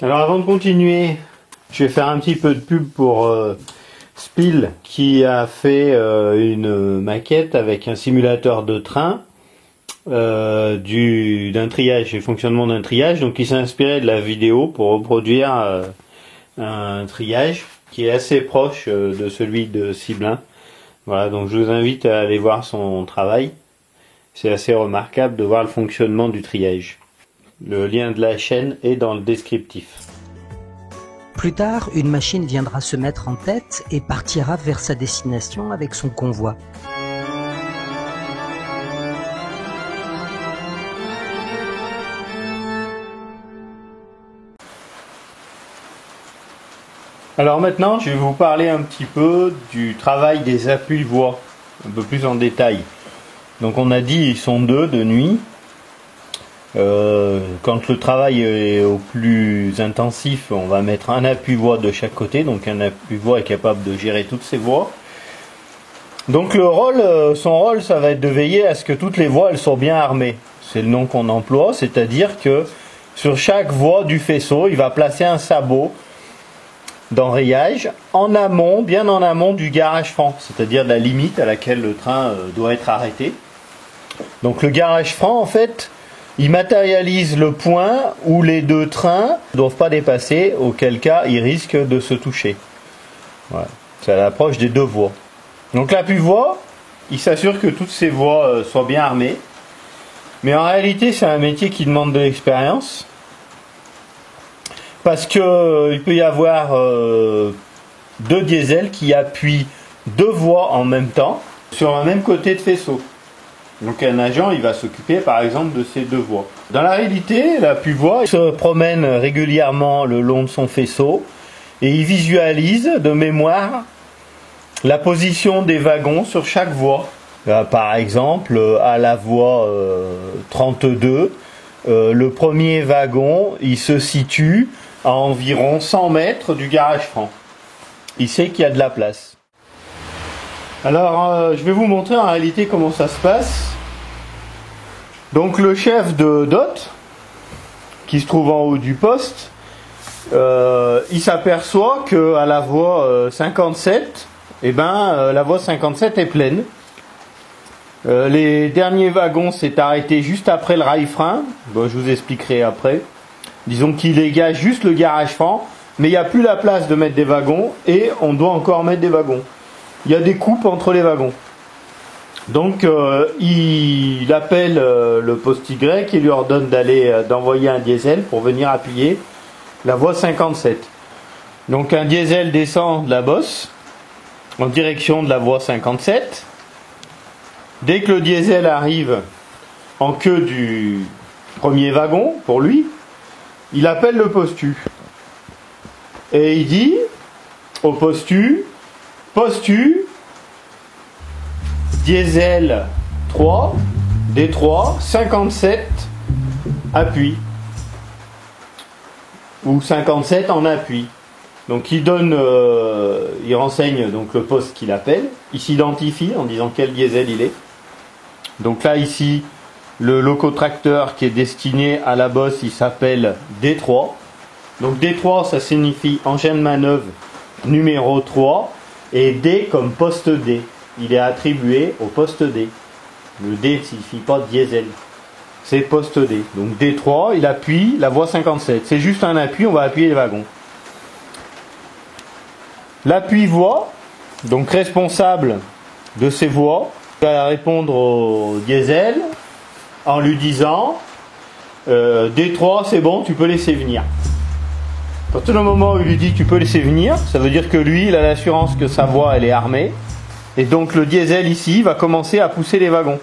Alors avant de continuer, je vais faire un petit peu de pub pour Spiel qui a fait une maquette avec un simulateur de train d'un triage et fonctionnement d'un triage. Donc il s'est inspiré de la vidéo pour reproduire un triage qui est assez proche de celui de Ciblin. Voilà, donc je vous invite à aller voir son travail. C'est assez remarquable de voir le fonctionnement du triage. Le lien de la chaîne est dans le descriptif. Plus tard, une machine viendra se mettre en tête et partira vers sa destination avec son convoi. Alors maintenant, je vais vous parler un petit peu du travail des appuis-voix, un peu plus en détail. Donc on a dit ils sont deux de nuit. Quand le travail est au plus intensif, on va mettre un appui-voix de chaque côté, donc un appui-voix est capable de gérer toutes ces voix. Donc son rôle, ça va être de veiller à ce que toutes les voix elles sont bien armées. C'est le nom qu'on emploie, c'est-à-dire que sur chaque voie du faisceau, il va placer un sabot d'enrayage en amont, bien en amont du garage franc, c'est-à-dire la limite à laquelle le train doit être arrêté. Donc le garage franc, en fait, il matérialise le point où les deux trains ne doivent pas dépasser, auquel cas ils risquent de se toucher. Voilà. C'est à l'approche des deux voies. Donc l'appui-voix, il s'assure que toutes ces voies soient bien armées. Mais en réalité, c'est un métier qui demande de l'expérience. Parce que il peut y avoir deux diesels qui appuient deux voies en même temps sur un même côté de faisceau. Donc un agent, il va s'occuper par exemple de ces deux voies. Dans la réalité, l'appui-voix se promène régulièrement le long de son faisceau et il visualise de mémoire la position des wagons sur chaque voie. Par exemple, à la voie 32, le premier wagon, il se situe à environ 100 mètres du garage franc. Il sait qu'il y a de la place. Alors, je vais vous montrer en réalité comment ça se passe. Donc le chef de DOT, qui se trouve en haut du poste, il s'aperçoit qu'à la voie 57, la voie 57 est pleine. Les derniers wagons s'est arrêté juste après le rail-frein. Bon, je vous expliquerai après. Disons qu'il dégage juste le garage franc, mais il n'y a plus la place de mettre des wagons et on doit encore mettre des wagons. Il y a des coupes entre les wagons. Donc il appelle le poste Y et lui ordonne d'envoyer un diesel pour venir appuyer la voie 57. Donc un diesel descend de la bosse en direction de la voie 57. Dès que le diesel arrive en queue du premier wagon, pour lui, il appelle le postu. Et il dit au postu, diesel 3, D3, 57, appui. Ou 57 en appui. Donc il renseigne donc le poste qu'il appelle, il s'identifie en disant quel diesel il est. Donc là ici, le locotracteur qui est destiné à la bosse, il s'appelle D3. Donc D3 ça signifie engin de manœuvre numéro 3 et D comme poste D. Il est attribué au poste D. Le D ne signifie pas diesel. C'est poste D. Donc D3, il appuie la voie 57. C'est juste un appui, on va appuyer les wagons. L'appui-voie, donc responsable de ces voies, va répondre au diesel en lui disant D3 c'est bon, tu peux laisser venir. À partir du moment où il lui dit tu peux laisser venir, ça veut dire que lui il a l'assurance que sa voie elle est armée, et donc le diesel ici va commencer à pousser les wagons.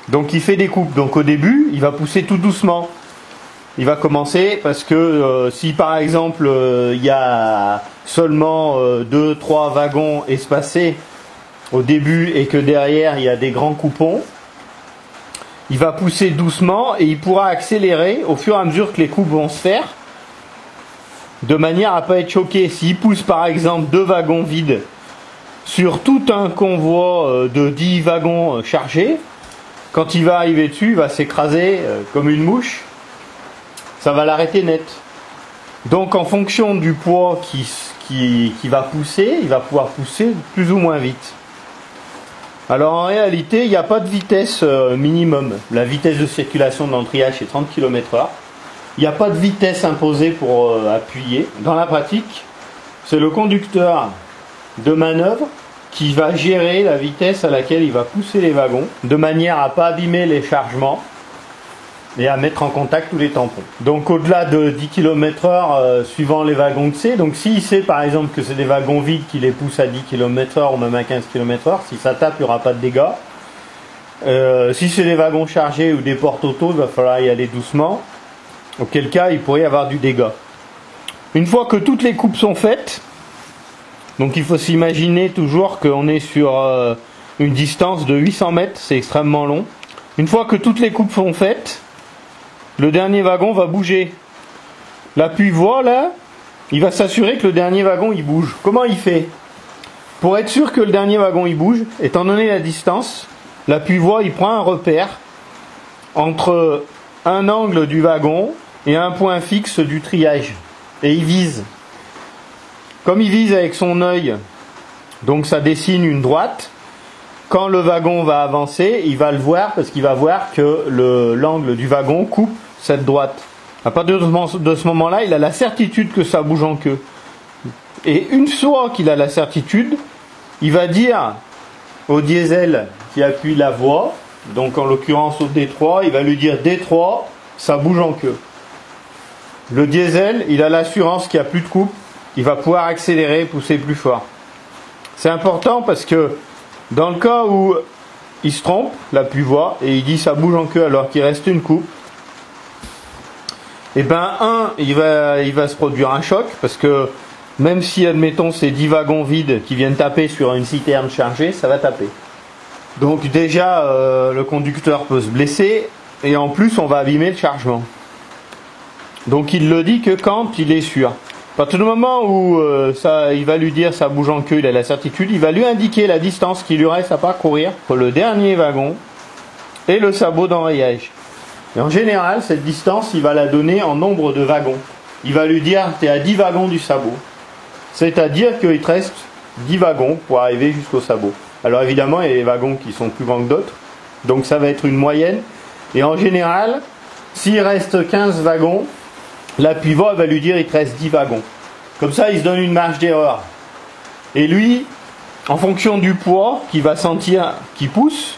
Donc il fait des coupes. Donc au début il va pousser tout doucement. Il va commencer parce que si par exemple il y a seulement 2-3 wagons espacés au début et que derrière il y a des grands coupons, il va pousser doucement et il pourra accélérer au fur et à mesure que les coupes vont se faire, de manière à ne pas être choqué. S'il pousse par exemple 2 wagons vides sur tout un convoi de 10 wagons chargés, quand il va arriver dessus, il va s'écraser comme une mouche, ça va l'arrêter net. Donc en fonction du poids qui va pousser, il va pouvoir pousser plus ou moins vite. Alors en réalité, il n'y a pas de vitesse minimum. La vitesse de circulation dans le triage c'est 30 km/h. Il n'y a pas de vitesse imposée pour appuyer. Dans la pratique, c'est le conducteur de manœuvre qui va gérer la vitesse à laquelle il va pousser les wagons, de manière à ne pas abîmer les chargements et à mettre en contact tous les tampons. Donc au-delà de 10 km/h, suivant les wagons que c'est, donc s'il sait par exemple que c'est des wagons vides qui les poussent à 10 km/h ou même à 15 km/h, si ça tape, il n'y aura pas de dégâts. Si c'est des wagons chargés ou des portes auto, il va falloir y aller doucement, auquel cas il pourrait y avoir du dégât. Une fois que toutes les coupes sont faites, donc il faut s'imaginer toujours qu'on est sur une distance de 800 mètres, c'est extrêmement long. Une fois que toutes les coupes sont faites, le dernier wagon va bouger. L'appui-voie là, il va s'assurer que le dernier wagon il bouge. Comment il fait? Pour être sûr que le dernier wagon il bouge, étant donné la distance, l'appui-voie il prend un repère entre un angle du wagon et un point fixe du triage. Et il vise. Comme il vise avec son œil, donc ça dessine une droite. Quand le wagon va avancer, il va le voir parce qu'il va voir que l'angle du wagon coupe cette droite. À partir de ce moment-là, il a la certitude que ça bouge en queue. Et une fois qu'il a la certitude, il va dire au diesel qui appuie la voie, donc en l'occurrence au D3, il va lui dire D3, ça bouge en queue. Le diesel, il a l'assurance qu'il n'y a plus de coupe, il va pouvoir accélérer et pousser plus fort. C'est important parce que dans le cas où il se trompe, l'appui-voie, et il dit ça bouge en queue alors qu'il reste une coupe, et ben il va se produire un choc parce que même si admettons c'est 10 wagons vides qui viennent taper sur une citerne chargée, ça va taper. Donc déjà le conducteur peut se blesser et en plus on va abîmer le chargement. Donc il le dit que quand il est sûr. À partir du moment où il va lui dire ça bouge en queue, il a la certitude, il va lui indiquer la distance qu'il lui reste à parcourir pour le dernier wagon et le sabot d'enrayage. Et en général, cette distance, il va la donner en nombre de wagons. Il va lui dire tu es à 10 wagons du sabot. C'est-à-dire qu'il te reste 10 wagons pour arriver jusqu'au sabot. Alors évidemment, il y a des wagons qui sont plus grands que d'autres, donc ça va être une moyenne. Et en général, s'il reste 15 wagons, l'appui-voie va lui dire il te reste 10 wagons. Comme ça, il se donne une marge d'erreur. Et lui, en fonction du poids qu'il va sentir qu'il pousse,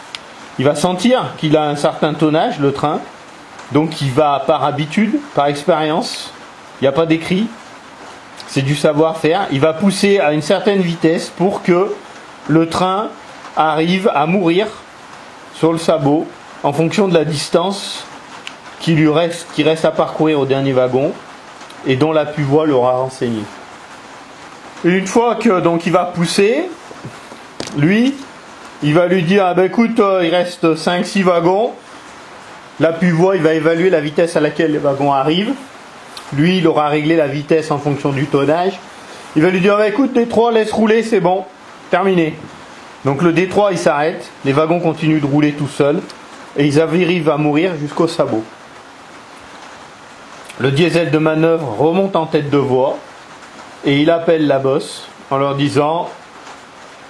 il va sentir qu'il a un certain tonnage, le train. Donc il va par habitude, par expérience, il n'y a pas d'écrit, c'est du savoir-faire. Il va pousser à une certaine vitesse pour que le train arrive à mourir sur le sabot en fonction de la distance qui reste à parcourir au dernier wagon et dont l'appui-voie l'aura renseigné. Et une fois que donc il va pousser, lui, il va lui dire ah ben écoute, il reste 5-6 wagons. L'appui-voie, il va évaluer la vitesse à laquelle les wagons arrivent. Lui, il aura réglé la vitesse en fonction du tonnage. Il va lui dire ah ben écoute, D3, laisse rouler, c'est bon, terminé. Donc le D3 il s'arrête, les wagons continuent de rouler tout seuls et ils arrivent à mourir jusqu'au sabot. Le diesel de manœuvre remonte en tête de voie et il appelle la bosse en leur disant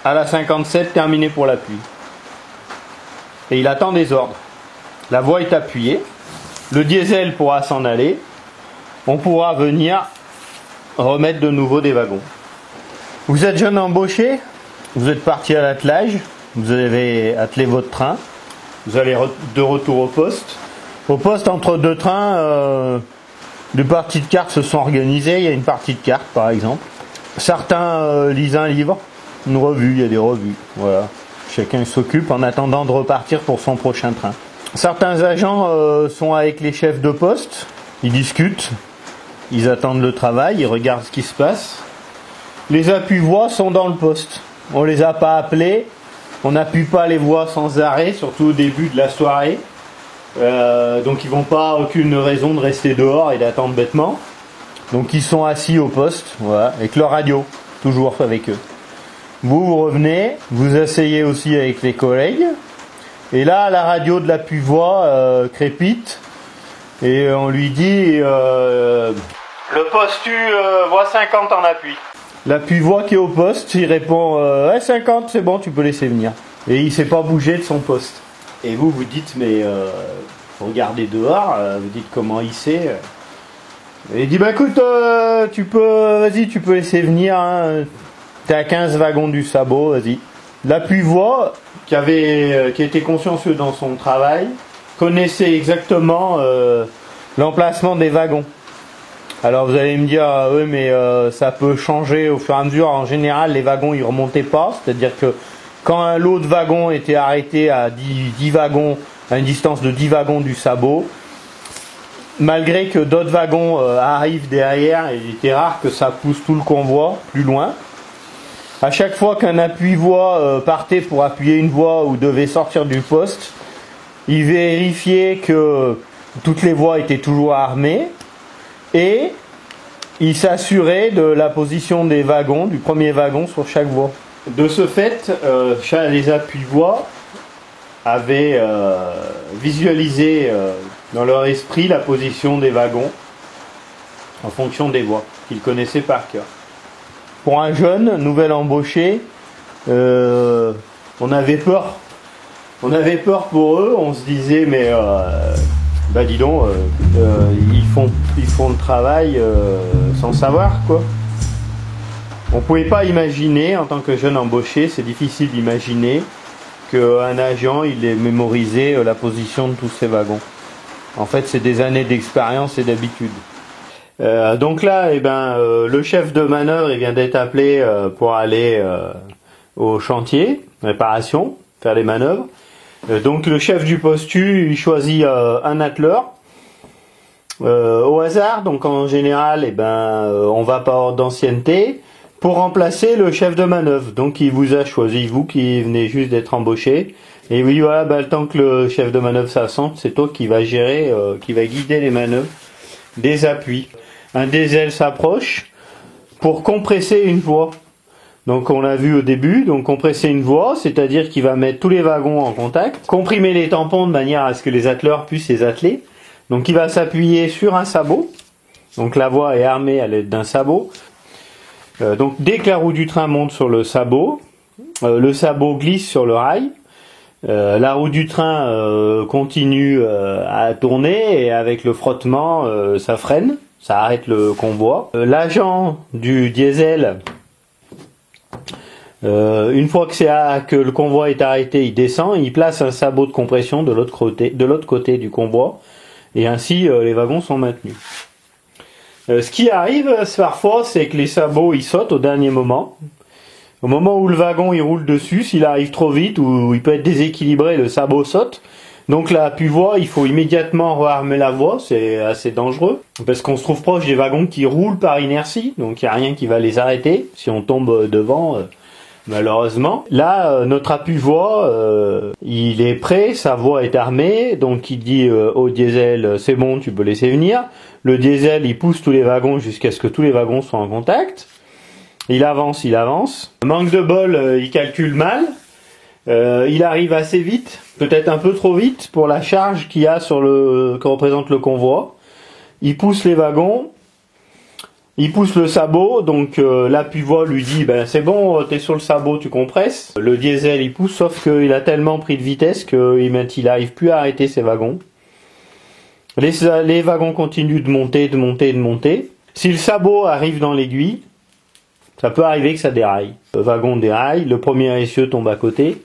à la 57 terminé pour l'appui. Et il attend des ordres. La voie est appuyée, le diesel pourra s'en aller, on pourra venir remettre de nouveau des wagons. Vous êtes jeune embauché, vous êtes parti à l'attelage, vous avez attelé votre train, vous allez de retour au poste. Au poste, entre deux trains, des parties de cartes se sont organisées. Il y a une partie de cartes, par exemple. Certains lisent un livre, une revue, il y a des revues. Voilà. Chacun s'occupe en attendant de repartir pour son prochain train. Certains agents sont avec les chefs de poste, ils discutent, ils attendent le travail, ils regardent ce qui se passe. Les appuis-voix sont dans le poste. On les a pas appelés, on n'appuie pas les voix sans arrêt, surtout au début de la soirée. Donc ils vont pas aucune raison de rester dehors et d'attendre bêtement. Donc ils sont assis au poste, voilà, avec leur radio, toujours avec eux. Vous revenez, vous asseyez aussi avec les collègues. Et là, la radio de l'appui-voix crépite et on lui dit le postu voix 50 en appui. L'appui-voix qui est au poste, il répond 50, c'est bon, tu peux laisser venir. Et il s'est pas bougé de son poste. Et vous dites, mais regardez dehors, vous dites comment il sait. Et il dit, bah écoute, tu peux laisser venir, hein. T'es à 15 wagons du sabot, vas-y. L'appui-voix, qui était consciencieux dans son travail, connaissait exactement l'emplacement des wagons. Alors vous allez me dire, oui mais ça peut changer au fur et à mesure. En général, les wagons ils remontaient pas, c'est-à-dire que quand un lot de wagons était arrêté à 10 wagons, à une distance de 10 wagons du sabot, malgré que d'autres wagons arrivent derrière, il était rare que ça pousse tout le convoi plus loin. À chaque fois qu'un appui-voix partait pour appuyer une voie ou devait sortir du poste, il vérifiait que toutes les voies étaient toujours armées et il s'assurait de la position des wagons, du premier wagon sur chaque voie. De ce fait, les appuis-voix avaient visualisé dans leur esprit la position des wagons en fonction des voies qu'ils connaissaient par cœur. Pour un jeune, nouvel embauché, on avait peur. On avait peur pour eux, on se disait mais bah dis donc, ils font le travail sans savoir quoi. On pouvait pas imaginer, en tant que jeune embauché, c'est difficile d'imaginer qu'un agent il ait mémorisé la position de tous ces wagons. En fait, c'est des années d'expérience et d'habitude. Donc là, le chef de manœuvre il vient d'être appelé pour aller au chantier, réparation, faire les manœuvres. Donc le chef du postu, il choisit un atteleur au hasard. Donc en général, on va par ordre d'ancienneté pour remplacer le chef de manœuvre. Donc il vous a choisi, vous qui venez juste d'être embauché. Et il vous dit voilà, le temps que le chef de manœuvre s'assente, c'est toi qui va gérer, qui va guider les manœuvres des appuis. Un diesel s'approche pour compresser une voie. Donc on l'a vu au début, donc compresser une voie, c'est-à-dire qu'il va mettre tous les wagons en contact, comprimer les tampons de manière à ce que les atteleurs puissent les atteler. Donc il va s'appuyer sur un sabot. Donc la voie est armée à l'aide d'un sabot. Donc dès que la roue du train monte sur le sabot glisse sur le rail. La roue du train continue à tourner et avec le frottement, ça freine, ça arrête le convoi. L'agent du diesel, une fois que le convoi est arrêté, il descend, il place un sabot de compression de l'autre côté du convoi et ainsi les wagons sont maintenus. Ce qui arrive parfois, c'est que les sabots ils sautent au dernier moment. Au moment où le wagon il roule dessus, s'il arrive trop vite ou il peut être déséquilibré, le sabot saute. Donc l'appui-voix, il faut immédiatement rearmer la voie, c'est assez dangereux. Parce qu'on se trouve proche des wagons qui roulent par inertie, donc il n'y a rien qui va les arrêter. Si on tombe devant, malheureusement. Là, notre appui-voix, il est prêt, sa voie est armée, donc il dit au diesel, c'est bon, tu peux laisser venir. Le diesel, il pousse tous les wagons jusqu'à ce que tous les wagons soient en contact. Il avance. Manque de bol, il calcule mal. Il arrive assez vite, peut-être un peu trop vite pour la charge qu'il y a que représente le convoi. Il pousse les wagons. Il pousse le sabot, donc l'appui-voix lui dit c'est bon, t'es sur le sabot, tu compresses. Le diesel il pousse, sauf qu'il a tellement pris de vitesse qu'il n'arrive plus à arrêter ses wagons. Les wagons continuent de monter. Si le sabot arrive dans l'aiguille, Ça peut arriver que ça déraille. Le wagon déraille, le premier essieu tombe à côté.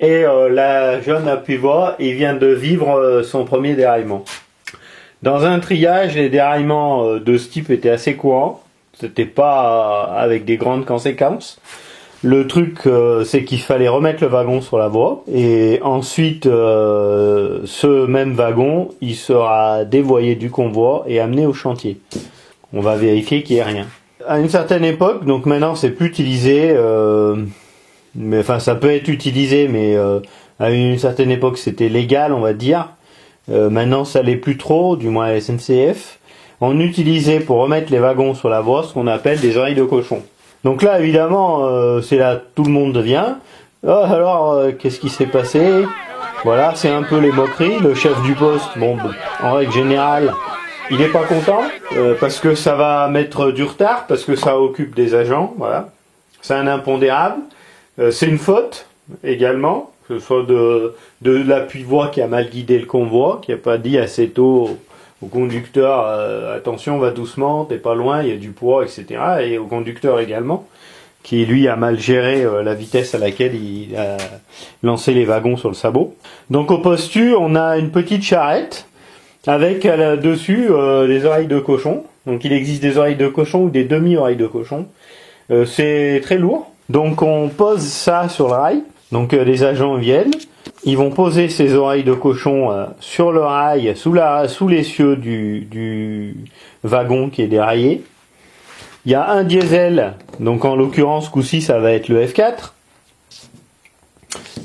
Et la jeune appuie-voie, il vient de vivre son premier déraillement. Dans un triage, les déraillements de ce type étaient assez courants. C'était pas avec des grandes conséquences. Le truc, c'est qu'il fallait remettre le wagon sur la voie. Et ensuite, ce même wagon, il sera dévoyé du convoi et amené au chantier. On va vérifier qu'il n'y ait rien. À une certaine époque, donc maintenant c'est plus utilisé, mais enfin ça peut être utilisé, mais à une certaine époque c'était légal, on va dire. Maintenant ça l'est plus trop, du moins à la SNCF. On utilisait pour remettre les wagons sur la voie ce qu'on appelle des oreilles de cochon. Donc là évidemment c'est là tout le monde vient. Oh, alors qu'est-ce qui s'est passé? Voilà, c'est un peu les moqueries. Le chef du poste, bon, en règle générale, il n'est pas content parce que ça va mettre du retard, parce que ça occupe des agents. Voilà, c'est un impondérable. C'est une faute également, que ce soit de l'appui-voie qui a mal guidé le convoi, qui n'a pas dit assez tôt au conducteur attention, va doucement, t'es pas loin, il y a du poids, etc. Et au conducteur également, qui lui a mal géré la vitesse à laquelle il a lancé les wagons sur le sabot. Donc au postu, on a une petite charrette avec dessus des oreilles de cochon. Donc il existe des oreilles de cochon ou des demi-oreilles de cochon. C'est très lourd. Donc on pose ça sur le rail. Donc les agents viennent. Ils vont poser ces oreilles de cochon sur le rail, sous l'essieu du wagon qui est déraillé. Il y a un diesel, donc en l'occurrence, coup-ci, ça va être le F4,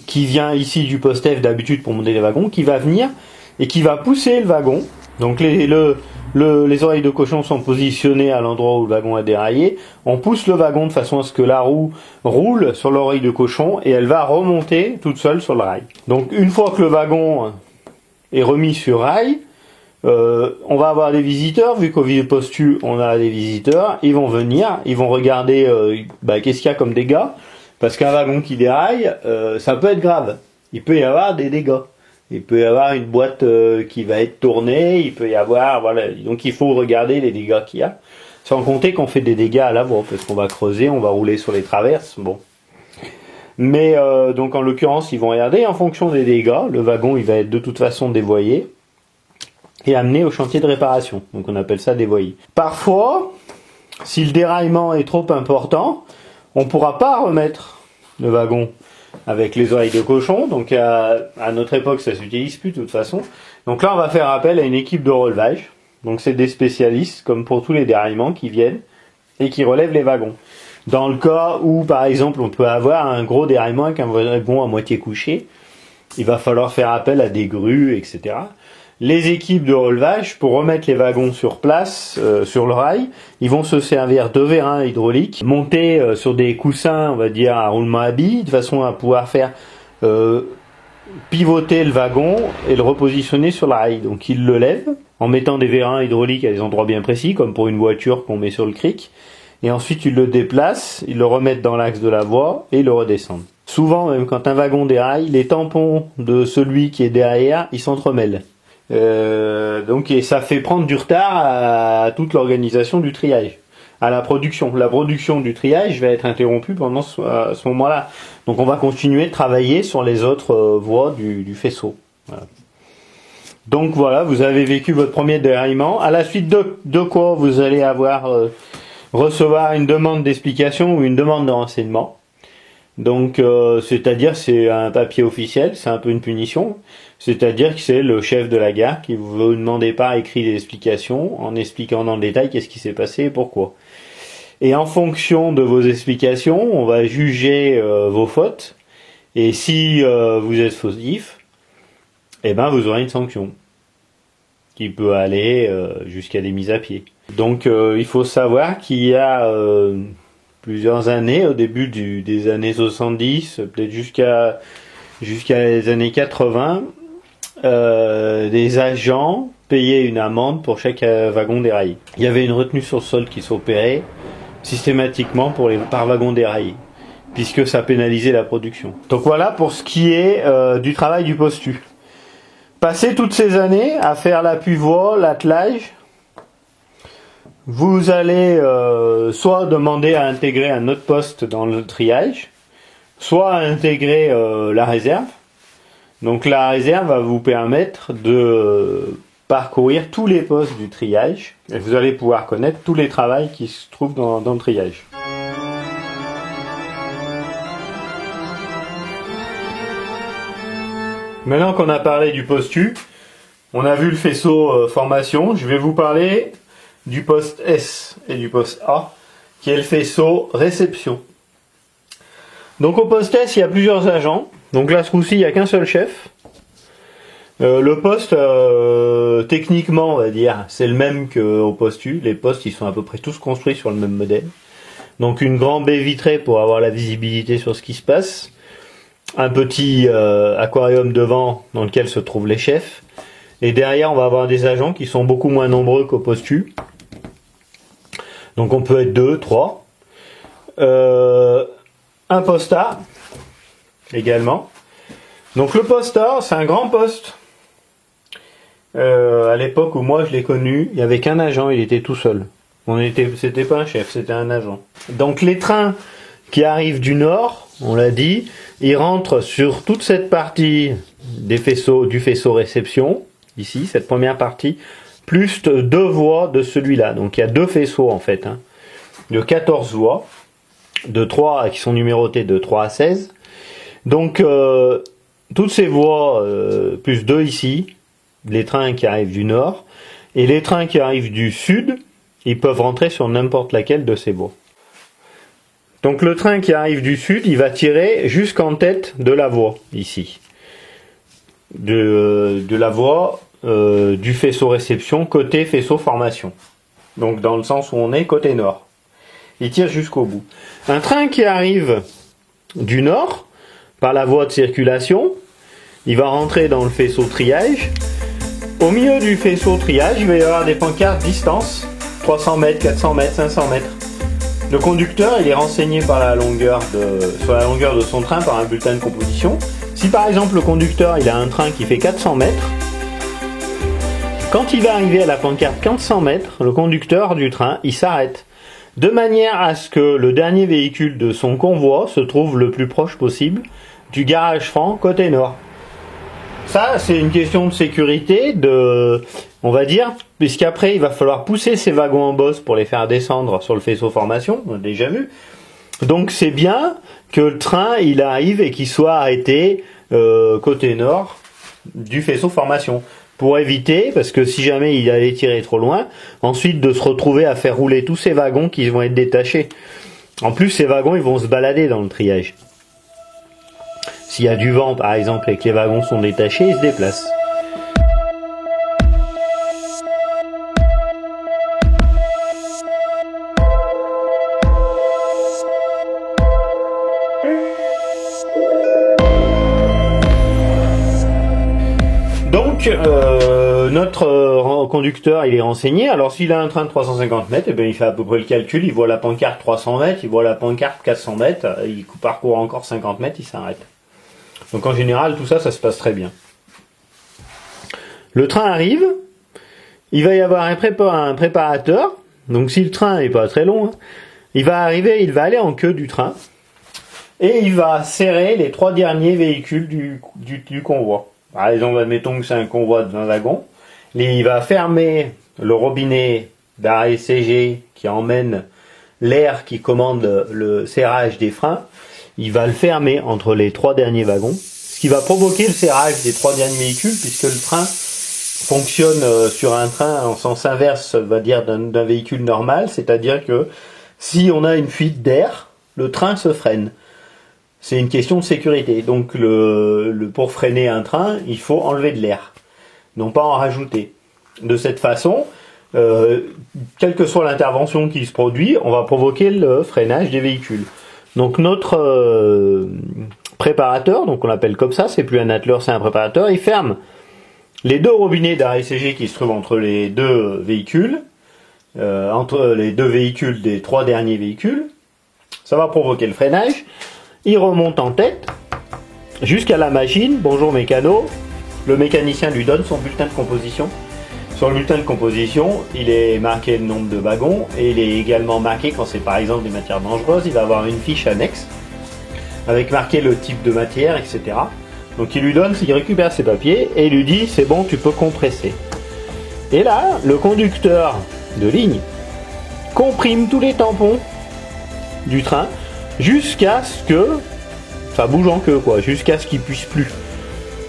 qui vient ici du poste F d'habitude pour monter les wagons, qui va venir et qui va pousser le wagon. Donc les oreilles de cochon sont positionnées à l'endroit où le wagon a déraillé. On pousse le wagon de façon à ce que la roue roule sur l'oreille de cochon et elle va remonter toute seule sur le rail. Donc une fois que le wagon est remis sur rail, on va avoir des visiteurs, vu qu'au postu on a des visiteurs, ils vont venir, ils vont regarder qu'est-ce qu'il y a comme dégâts, parce qu'un wagon qui déraille, ça peut être grave, il peut y avoir des dégâts, il peut y avoir une boîte qui va être tournée, il peut y avoir, voilà, donc il faut regarder les dégâts qu'il y a, sans compter qu'on fait des dégâts à la voie, parce qu'on va creuser, on va rouler sur les traverses, bon. Mais donc en l'occurrence ils vont regarder, en fonction des dégâts, le wagon il va être de toute façon dévoyé, et amené au chantier de réparation. Donc on appelle ça dévoyer. Parfois, si le déraillement est trop important, on ne pourra pas remettre le wagon avec les oreilles de cochon. Donc à notre époque, ça s'utilise plus de toute façon. Donc là, on va faire appel à une équipe de relevage. Donc c'est des spécialistes, comme pour tous les déraillements, qui viennent et qui relèvent les wagons. Dans le cas où, par exemple, on peut avoir un gros déraillement avec un wagon à moitié couché, il va falloir faire appel à des grues, etc. Les équipes de relevage, pour remettre les wagons sur place, sur le rail, ils vont se servir de vérins hydrauliques, montés sur des coussins, on va dire, à roulement à billes, de façon à pouvoir faire pivoter le wagon et le repositionner sur le rail. Donc ils le lèvent en mettant des vérins hydrauliques à des endroits bien précis, comme pour une voiture qu'on met sur le cric, et ensuite ils le déplacent, ils le remettent dans l'axe de la voie et le redescendent. Souvent, même quand un wagon déraille, les tampons de celui qui est derrière, ils s'entremêlent. Donc et ça fait prendre du retard à toute l'organisation du triage, à la production. La production du triage va être interrompue pendant ce moment-là. Donc on va continuer de travailler sur les autres voies du faisceau. Voilà. Donc voilà, vous avez vécu votre premier déraillement. À la suite de quoi vous allez recevoir une demande d'explication ou une demande de renseignement. Donc c'est-à-dire c'est un papier officiel, c'est un peu une punition. C'est-à-dire que c'est le chef de la gare qui vous demander par écrit des explications, en expliquant dans le détail qu'est-ce qui s'est passé et pourquoi. Et en fonction de vos explications, on va juger vos fautes. Et si vous êtes fautif, eh ben vous aurez une sanction qui peut aller jusqu'à des mises à pied. Donc il faut savoir qu'il y a plusieurs années, au début des années 70, peut-être jusqu'à les années 80, des agents payaient une amende pour chaque wagon déraillé. Il y avait une retenue sur le sol qui s'opérait systématiquement par wagon déraillé, puisque ça pénalisait la production. Donc voilà pour ce qui est du travail du postu. Passer toutes ces années à faire l'appui-voie, l'attelage, vous allez soit demander à intégrer un autre poste dans le triage, soit intégrer la réserve. Donc la réserve va vous permettre de parcourir tous les postes du triage et vous allez pouvoir connaître tous les travaux qui se trouvent dans le triage. Maintenant qu'on a parlé du postu, on a vu le faisceau formation, je vais vous parler du poste S et du poste A, qui est le faisceau réception. Donc au poste S, il y a plusieurs agents. Donc là, ce coup-ci, il n'y a qu'un seul chef. Le poste, techniquement, on va dire, c'est le même qu'au poste U. Les postes, ils sont à peu près tous construits sur le même modèle. Donc une grande baie vitrée pour avoir la visibilité sur ce qui se passe. Un petit aquarium devant dans lequel se trouvent les chefs. Et derrière, on va avoir des agents qui sont beaucoup moins nombreux qu'au poste U. Donc on peut être 2, 3. Un poste A également. Donc le poste A, c'est un grand poste. À l'époque où moi je l'ai connu, il n'y avait qu'un agent, il était tout seul. C'était pas un chef, c'était un agent. Donc les trains qui arrivent du nord, on l'a dit, ils rentrent sur toute cette partie du faisceau réception, ici, cette première partie, plus 2 voies de celui-là. Donc il y a 2 faisceaux en fait, de 14 voies, de 3 qui sont numérotées de 3 à 16. Donc toutes ces voies, plus 2 ici, les trains qui arrivent du nord, et les trains qui arrivent du sud, ils peuvent rentrer sur n'importe laquelle de ces voies. Donc le train qui arrive du sud, il va tirer jusqu'en tête de la voie, ici. De la voie du faisceau réception côté faisceau formation. Donc dans le sens où on est côté nord. Il tire jusqu'au bout. Un train qui arrive du nord, par la voie de circulation, il va rentrer dans le faisceau triage. Au milieu du faisceau triage, il va y avoir des pancartes distance, 300 mètres, 400 mètres, 500 mètres. Le conducteur, il est renseigné par sur la longueur de son train par un bulletin de composition. Si par exemple le conducteur il a un train qui fait 400 mètres, quand il va arriver à la pancarte 400 mètres, le conducteur du train, il s'arrête. De manière à ce que le dernier véhicule de son convoi se trouve le plus proche possible du garage franc côté nord. Ça, c'est une question de sécurité, on va dire, puisqu'après, il va falloir pousser ces wagons en bosse pour les faire descendre sur le faisceau formation, on a déjà vu. Donc c'est bien que le train, il arrive et qu'il soit arrêté côté nord du faisceau formation. Pour éviter, parce que si jamais il allait tirer trop loin, ensuite de se retrouver à faire rouler tous ces wagons qui vont être détachés. En plus, ces wagons, ils vont se balader dans le triage. S'il y a du vent, par exemple, et que les wagons sont détachés, ils se déplacent. Donc, notre conducteur, il est renseigné. Alors, s'il a un train de 350 mètres, eh bien, il fait à peu près le calcul. Il voit la pancarte 300 mètres, il voit la pancarte 400 mètres, il parcourt encore 50 mètres, il s'arrête. Donc, en général, tout ça, ça se passe très bien. Le train arrive, il va y avoir un préparateur. Donc, si le train n'est pas très long, il va arriver, il va aller en queue du train. Et il va serrer les 3 derniers véhicules du convoi. Par exemple, admettons que c'est un convoi de 20 wagons. Il va fermer le robinet d'arrêt CG qui emmène l'air qui commande le serrage des freins. Il va le fermer entre les 3 derniers wagons, ce qui va provoquer le serrage des 3 derniers véhicules, puisque le train fonctionne sur un train en sens inverse, on va dire, d'un véhicule normal, c'est-à-dire que si on a une fuite d'air, le train se freine. C'est une question de sécurité. Donc pour freiner un train, il faut enlever de l'air, non pas en rajouter. De cette façon, quelle que soit l'intervention qui se produit, on va provoquer le freinage des véhicules. Donc notre préparateur, donc on l'appelle comme ça, c'est plus un atteleur, c'est un préparateur, il ferme les 2 robinets d'arrêt CG qui se trouvent entre les 2 véhicules, entre les 2 véhicules des 3 derniers véhicules. Ça va provoquer le freinage. Il remonte en tête jusqu'à la machine. Bonjour mécano. Le mécanicien lui donne son bulletin de composition Sur le bulletin de composition, il est marqué le nombre de wagons et il est également marqué, quand c'est par exemple des matières dangereuses, il va avoir une fiche annexe avec marqué le type de matière, etc. Donc il lui donne, il récupère ses papiers et il lui dit c'est bon, tu peux compresser. Et là, le conducteur de ligne comprime tous les tampons du train jusqu'à ce que ça bouge en queue, quoi, jusqu'à ce qu'il puisse plus.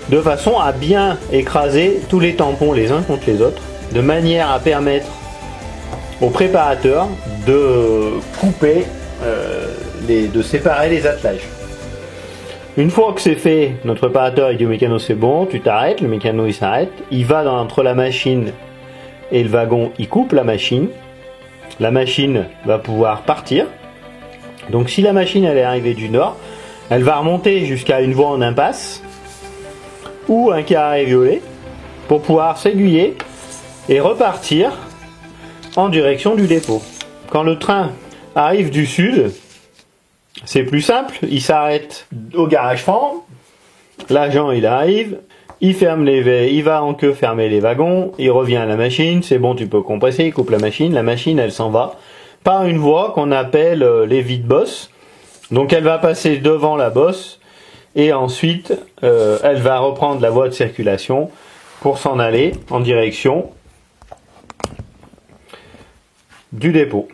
De façon à bien écraser tous les tampons les uns contre les autres, de manière à permettre au préparateur de couper, de séparer les attelages. Une fois que c'est fait, notre préparateur il dit au mécano c'est bon, tu t'arrêtes, le mécano il s'arrête, il va entre la machine et le wagon, il coupe la machine va pouvoir partir. Donc si la machine elle est arrivée du nord, elle va remonter jusqu'à une voie en impasse ou un carré violet pour pouvoir s'aiguiller et repartir en direction du dépôt. Quand le train arrive du sud, c'est plus simple, il s'arrête au garage franc, l'agent il arrive, il ferme il va en queue fermer les wagons, il revient à la machine, c'est bon tu peux compresser, il coupe la machine elle s'en va par une voie qu'on appelle les vide-bosses. Donc elle va passer devant la bosse et ensuite elle va reprendre la voie de circulation pour s'en aller en direction du dépôt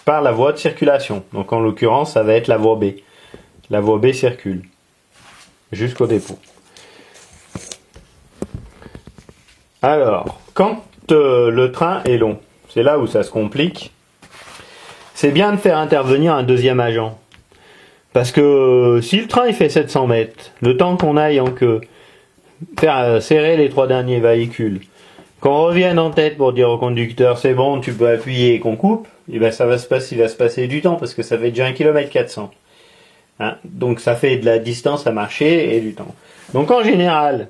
par la voie de circulation. Donc en l'occurrence ça va être la voie B. La voie B circule jusqu'au dépôt. Alors, quand le train est long, c'est là où ça se complique, c'est bien de faire intervenir un deuxième agent. Parce que si le train il fait 700 mètres, le temps qu'on aille en queue, faire serrer les 3 derniers véhicules, qu'on revienne en tête pour dire au conducteur c'est bon, tu peux appuyer et qu'on coupe, et ben il va se passer du temps parce que ça fait déjà 1 km 400. Hein, donc ça fait de la distance à marcher et du temps. Donc en général,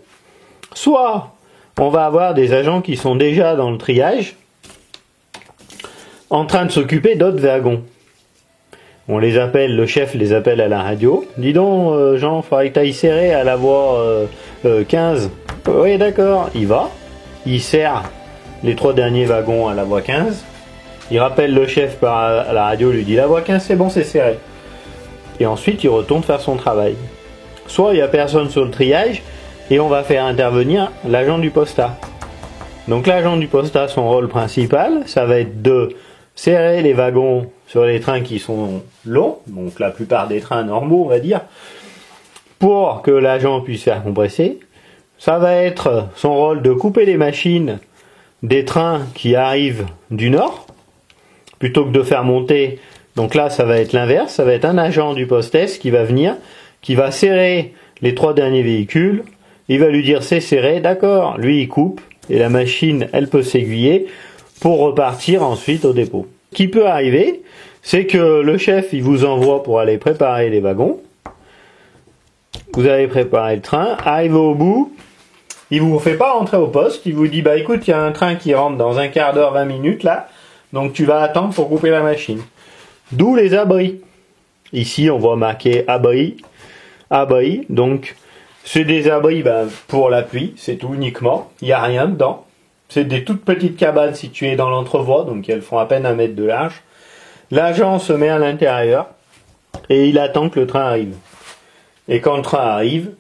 soit on va avoir des agents qui sont déjà dans le triage, en train de s'occuper d'autres wagons. On les appelle, le chef les appelle à la radio. Dis donc Jean, faudrait que t'ailles serrer à la voie 15. Oui d'accord, il va. Il serre les 3 derniers wagons à la voie 15. Il rappelle le chef par la radio, lui dit la voie 15 c'est bon, c'est serré. Et ensuite il retourne faire son travail. Soit il n'y a personne sur le triage et on va faire intervenir l'agent du posta. Donc l'agent du posta, son rôle principal, ça va être de serrer les wagons sur les trains qui sont longs, donc la plupart des trains normaux on va dire, pour que l'agent puisse faire compresser. Ça va être son rôle de couper les machines des trains qui arrivent du nord, plutôt que de faire monter. Donc là ça va être l'inverse, ça va être un agent du poste qui va venir, qui va serrer les 3 derniers véhicules, il va lui dire c'est serré, d'accord, lui il coupe, et la machine elle peut s'aiguiller pour repartir ensuite au dépôt. Ce qui peut arriver, c'est que le chef il vous envoie pour aller préparer les wagons, vous avez préparé le train, arrivé au bout, il vous fait pas rentrer au poste, il vous dit bah écoute il y a un train qui rentre dans un quart d'heure, 20 minutes là, donc tu vas attendre pour couper la machine. D'où les abris. Ici on voit marqué abri, donc c'est des abris pour la pluie, c'est tout uniquement, il n'y a rien dedans. C'est des toutes petites cabanes situées dans l'entrevoie, donc elles font à peine 1 mètre de large. L'agent se met à l'intérieur et il attend que le train arrive. Et quand le train arrive,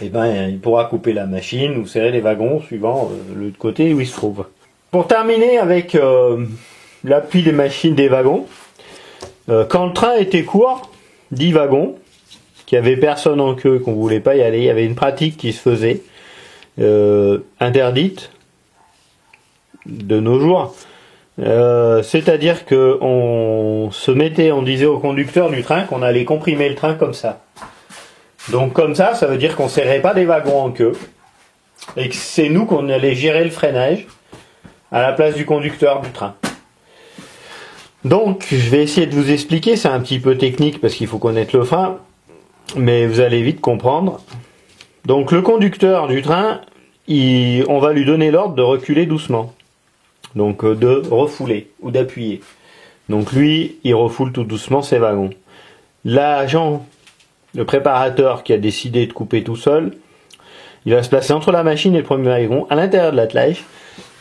il pourra couper la machine ou serrer les wagons suivant le côté où il se trouve. Pour terminer avec l'appui des machines des wagons, quand le train était court, 10 wagons, qu'il n'y avait personne en queue, qu'on ne voulait pas y aller, il y avait une pratique qui se faisait, interdite de nos jours, c'est-à-dire que on disait au conducteur du train qu'on allait comprimer le train comme ça. Donc comme ça veut dire qu'on serrait pas des wagons en queue et que c'est nous qu'on allait gérer le freinage à la place du conducteur du train. Donc je vais essayer de vous expliquer, c'est un petit peu technique parce qu'il faut connaître le frein, mais vous allez vite comprendre. Donc le conducteur du train, on va lui donner l'ordre de reculer doucement. Donc de refouler ou d'appuyer. Donc lui, il refoule tout doucement ses wagons. L'agent, le préparateur qui a décidé de couper tout seul, Il va se placer entre la machine et le premier wagon, à l'intérieur de l'attelage.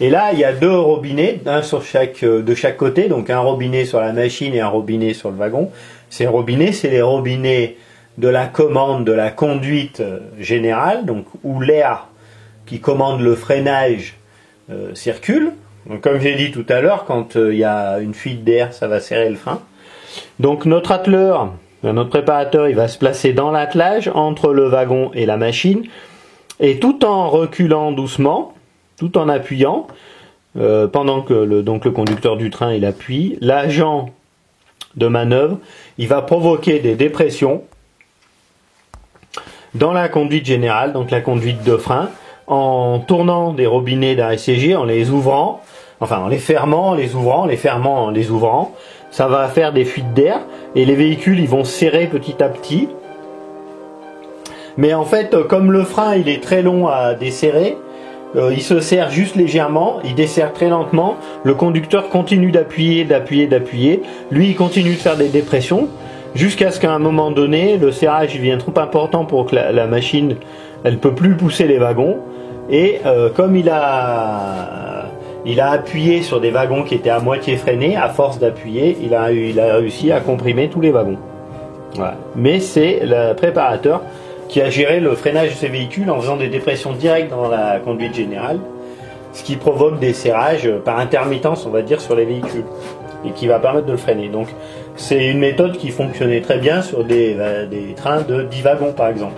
Et là, il y a deux robinets, un sur de chaque côté, donc un robinet sur la machine et un robinet sur le wagon. Ces robinets, c'est les robinets de la commande de la conduite générale, donc où l'air qui commande le freinage circule. Donc, comme j'ai dit tout à l'heure, quand il y a une fuite d'air, ça va serrer le frein. Donc notre atteleur, notre préparateur, il va se placer dans l'attelage entre le wagon et la machine, et tout en reculant doucement, tout en appuyant, pendant que le conducteur du train il appuie, l'agent de manœuvre, il va provoquer des dépressions dans la conduite générale, donc la conduite de frein, en tournant des robinets d'ACG, en les ouvrant, enfin en les fermant, en les ouvrant, en les fermant, en les ouvrant. Ça va faire des fuites d'air et les véhicules ils vont serrer petit à petit. Mais en fait, comme le frein il est très long à desserrer, il se serre juste légèrement, il desserre très lentement, le conducteur continue d'appuyer, d'appuyer, lui il continue de faire des dépressions, jusqu'à ce qu'à un moment donné, le serrage il devient trop important pour que la machine elle peut plus pousser les wagons, et comme il a appuyé sur des wagons qui étaient à moitié freinés, à force d'appuyer, il a réussi à comprimer tous les wagons. Voilà. Mais c'est le préparateur qui a géré le freinage de ces véhicules en faisant des dépressions directes dans la conduite générale, ce qui provoque des serrages par intermittence, on va dire, sur les véhicules, et qui va permettre de le freiner. Donc c'est une méthode qui fonctionnait très bien sur des trains de 10 wagons par exemple.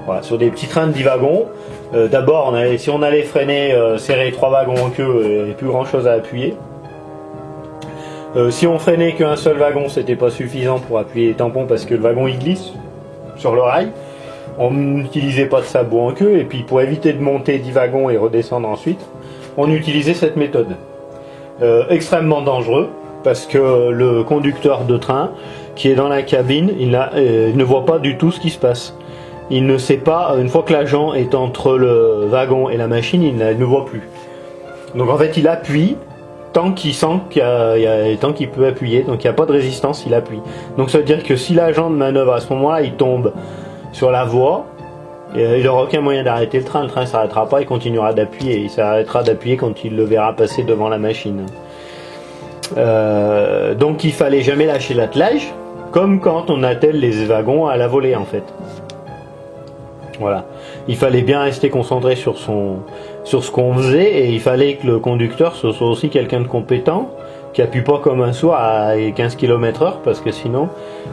Voilà, sur des petits trains de 10 wagons, d'abord si on allait freiner, serrer 3 wagons en queue, il n'y avait plus grand chose à appuyer. Si on freinait qu'un seul wagon, c'était pas suffisant pour appuyer les tampons parce que le wagon il glisse sur le rail. On n'utilisait pas de sabot en queue, et puis pour éviter de monter 10 wagons et redescendre ensuite, on utilisait cette méthode. Extrêmement dangereux, parce que le conducteur de train qui est dans la cabine, il ne voit pas du tout ce qui se passe. Il ne sait pas, une fois que l'agent est entre le wagon et la machine, il ne voit plus. Donc en fait il appuie tant qu'il sent tant qu'il peut appuyer, donc il n'y a pas de résistance, il appuie. Donc ça veut dire que si l'agent de manœuvre à ce moment-là il tombe sur la voie, il n'aura aucun moyen d'arrêter le train ne s'arrêtera pas, il continuera d'appuyer, il s'arrêtera d'appuyer quand il le verra passer devant la machine. Donc il fallait jamais lâcher l'attelage, comme quand on attelle les wagons à la volée en fait. Voilà, il fallait bien rester concentré sur ce qu'on faisait, et il fallait que le conducteur ce soit aussi quelqu'un de compétent, qui appuie pas comme un sourd à 15 km/h, parce que sinon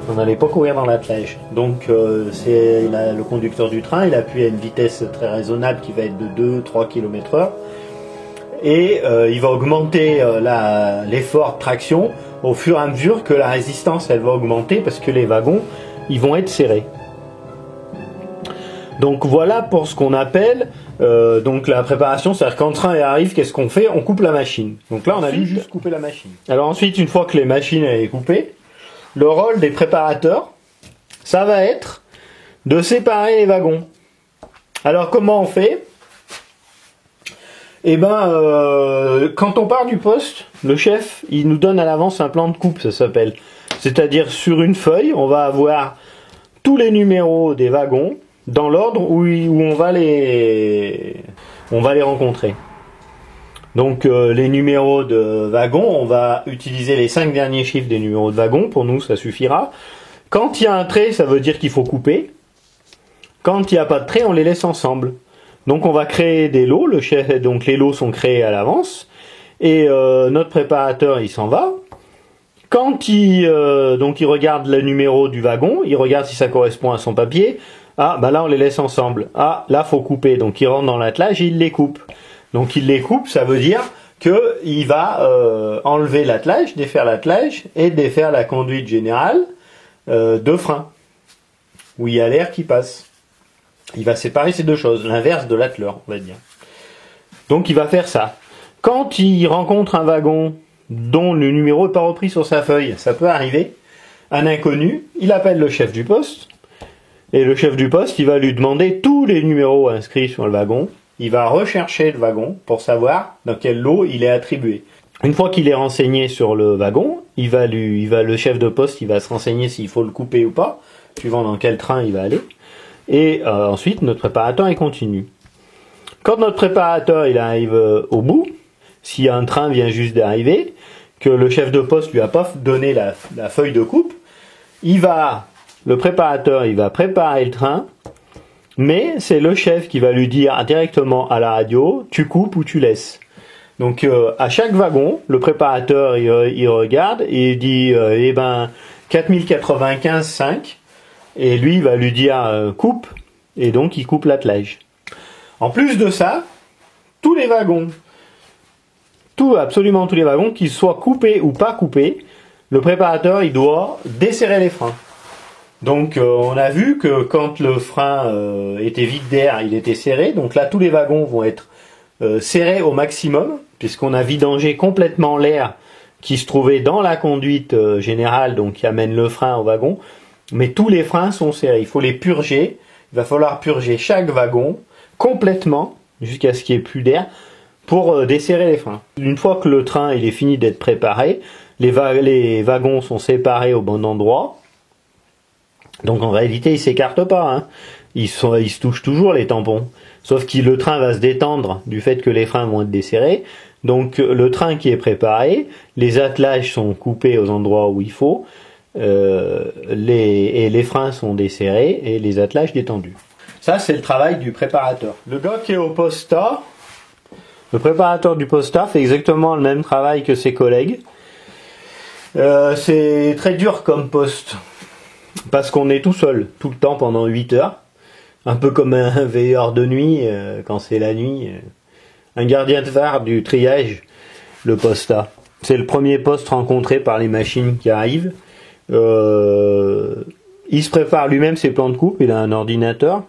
on n'allait pas courir dans l'attelage. Donc le conducteur du train, il appuie à une vitesse très raisonnable qui va être de 2-3 km/h, et il va augmenter l'effort de traction au fur et à mesure que la résistance elle va augmenter, parce que les wagons ils vont être serrés. Donc voilà pour ce qu'on appelle donc la préparation, c'est-à-dire quand le train arrive, qu'est-ce qu'on fait? On coupe la machine. Donc là on a juste coupé la machine. Alors ensuite, une fois que les machines sont coupées, le rôle des préparateurs, ça va être de séparer les wagons. Alors comment on fait? Eh ben, quand on part du poste, le chef, il nous donne à l'avance un plan de coupe, ça s'appelle. C'est-à-dire sur une feuille, on va avoir tous les numéros des wagons, dans l'ordre où on va les rencontrer. Donc les numéros de wagons, on va utiliser les 5 derniers chiffres des numéros de wagons, pour nous ça suffira. Quand il y a un trait, ça veut dire qu'il faut couper. Quand il n'y a pas de trait, on les laisse ensemble. Donc on va créer des lots, donc les lots sont créés à l'avance, et notre préparateur il s'en va. Quand il regarde le numéro du wagon, il regarde si ça correspond à son papier. Ah, bah là on les laisse ensemble. Ah, là faut couper. Donc il rentre dans l'attelage et il les coupe. Donc il les coupe, ça veut dire que il va enlever l'attelage, défaire l'attelage et défaire la conduite générale de frein, où il y a l'air qui passe. Il va séparer ces deux choses, l'inverse de l'atteleur, on va dire. Donc il va faire ça. Quand il rencontre un wagon dont le numéro n'est pas repris sur sa feuille, ça peut arriver, un inconnu, il appelle le chef du poste. Et le chef du poste, il va lui demander tous les numéros inscrits sur le wagon. Il va rechercher le wagon pour savoir dans quel lot il est attribué. Une fois qu'il est renseigné sur le wagon, le chef de poste, il va se renseigner s'il faut le couper ou pas, suivant dans quel train il va aller. Et ensuite, notre préparateur, il continue. Quand notre préparateur il arrive au bout, si un train vient juste d'arriver, que le chef de poste lui a pas donné la feuille de coupe, le préparateur il va préparer le train, mais c'est le chef qui va lui dire directement à la radio, tu coupes ou tu laisses. Donc à chaque wagon, le préparateur il regarde et il dit 4095,5 et lui il va lui dire coupe et donc il coupe l'attelage. En plus de ça, tous les wagons, absolument tous les wagons, qu'ils soient coupés ou pas coupés, le préparateur il doit desserrer les freins. Donc on a vu que quand le frein était vide d'air, il était serré. Donc là tous les wagons vont être serrés au maximum, puisqu'on a vidangé complètement l'air qui se trouvait dans la conduite générale, donc qui amène le frein au wagon. Mais tous les freins sont serrés, il faut les purger. Il va falloir purger chaque wagon complètement, jusqu'à ce qu'il n'y ait plus d'air, pour desserrer les freins. Une fois que le train il est fini d'être préparé, les wagons sont séparés au bon endroit. Donc en réalité ils s'écartent pas, hein. Ils se touchent toujours les tampons. Sauf que le train va se détendre du fait que les freins vont être desserrés. Donc le train qui est préparé, les attelages sont coupés aux endroits où il faut, les freins sont desserrés et les attelages détendus. Ça c'est le travail du préparateur. Le gars qui est au posta, le préparateur du posta fait exactement le même travail que ses collègues. C'est très dur comme poste, parce qu'on est tout seul, tout le temps pendant 8 heures. Un peu comme un veilleur de nuit, quand c'est la nuit. Un gardien de phare du triage, le posta. C'est le premier poste rencontré par les machines qui arrivent. Il se prépare lui-même ses plans de coupe, il a un ordinateur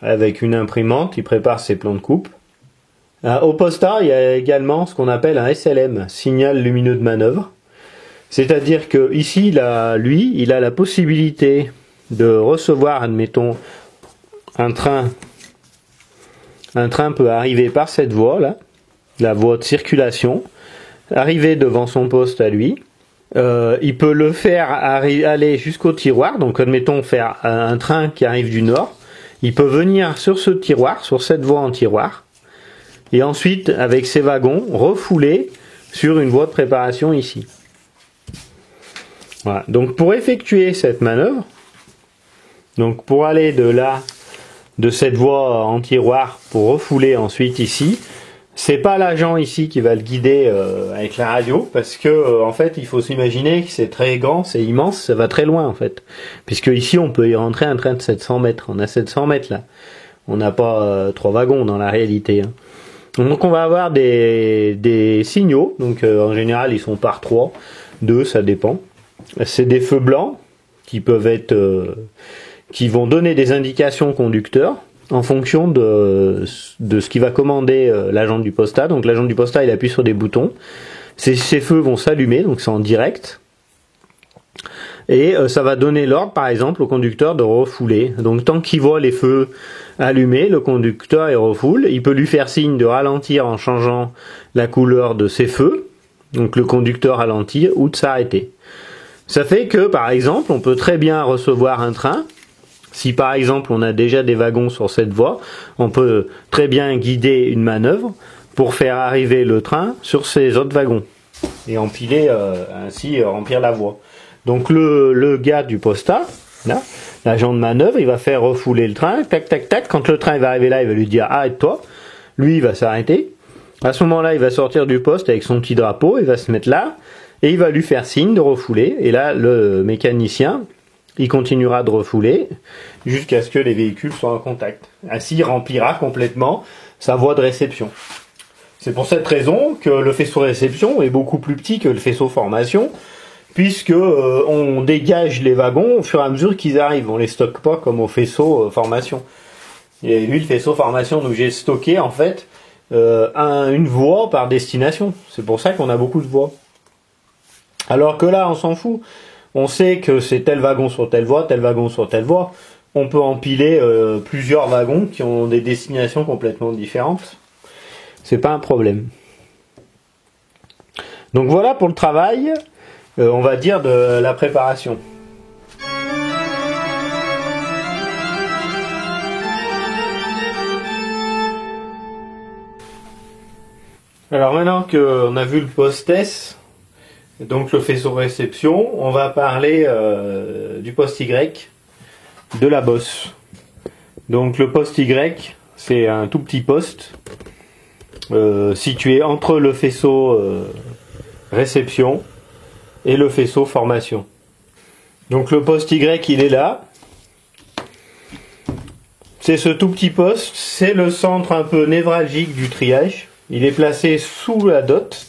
avec une imprimante, il prépare ses plans de coupe. Au posta, il y a également ce qu'on appelle un SLM, signal lumineux de manœuvre. C'est-à-dire que ici, il a la possibilité de recevoir, admettons, un train peut arriver par cette voie là, la voie de circulation, arriver devant son poste à lui. Il peut le faire aller jusqu'au tiroir, donc admettons faire un train qui arrive du nord, il peut venir sur ce tiroir, sur cette voie en tiroir, et ensuite avec ses wagons refouler sur une voie de préparation ici. Voilà. Donc pour effectuer cette manœuvre, donc pour aller de cette voie en tiroir pour refouler ensuite ici, c'est pas l'agent ici qui va le guider avec la radio, parce que en fait il faut s'imaginer que c'est très grand, c'est immense, ça va très loin en fait, puisque ici on peut y rentrer un train de 700 mètres, on a 700 mètres là, on n'a pas 3 wagons dans la réalité, hein. Donc on va avoir des signaux, donc en général ils sont par 3, 2 ça dépend, c'est des feux blancs qui peuvent être qui vont donner des indications au conducteur en fonction de ce qui va commander l'agent du posta. Donc l'agent du posta il appuie sur des boutons, ces feux vont s'allumer, donc c'est en direct, et ça va donner l'ordre par exemple au conducteur de refouler. Donc tant qu'il voit les feux allumés, le conducteur il refoule, il peut lui faire signe de ralentir en changeant la couleur de ses feux, donc le conducteur ralentit, ou de s'arrêter. Ça fait que par exemple on peut très bien recevoir un train. Si par exemple on a déjà des wagons sur cette voie, on peut très bien guider une manœuvre pour faire arriver le train sur ces autres wagons et empiler ainsi remplir la voie. Donc le gars du posta, là, l'agent de manœuvre, il va faire refouler le train, tac tac tac. Quand le train va arriver là, il va lui dire arrête-toi. Lui il va s'arrêter. À ce moment-là, il va sortir du poste avec son petit drapeau, il va se mettre là et il va lui faire signe de refouler. Et là, le mécanicien, il continuera de refouler jusqu'à ce que les véhicules soient en contact. Ainsi, il remplira complètement sa voie de réception. C'est pour cette raison que le faisceau réception est beaucoup plus petit que le faisceau formation, puisque on dégage les wagons au fur et à mesure qu'ils arrivent. On les stocke pas comme au faisceau formation. Et lui, le faisceau formation, nous j'ai stocké en fait une voie par destination. C'est pour ça qu'on a beaucoup de voies. Alors que là, on s'en fout. On sait que c'est tel wagon sur telle voie, tel wagon sur telle voie. On peut empiler plusieurs wagons qui ont des destinations complètement différentes. C'est pas un problème. Donc voilà pour le travail, on va dire, de la préparation. Alors maintenant qu'on a vu le poste S, donc le faisceau réception, on va parler du poste Y, de la bosse. Donc le poste Y, c'est un tout petit poste situé entre le faisceau réception et le faisceau formation. Donc le poste Y, il est là. C'est ce tout petit poste, c'est le centre un peu névralgique du triage. Il est placé sous la dot,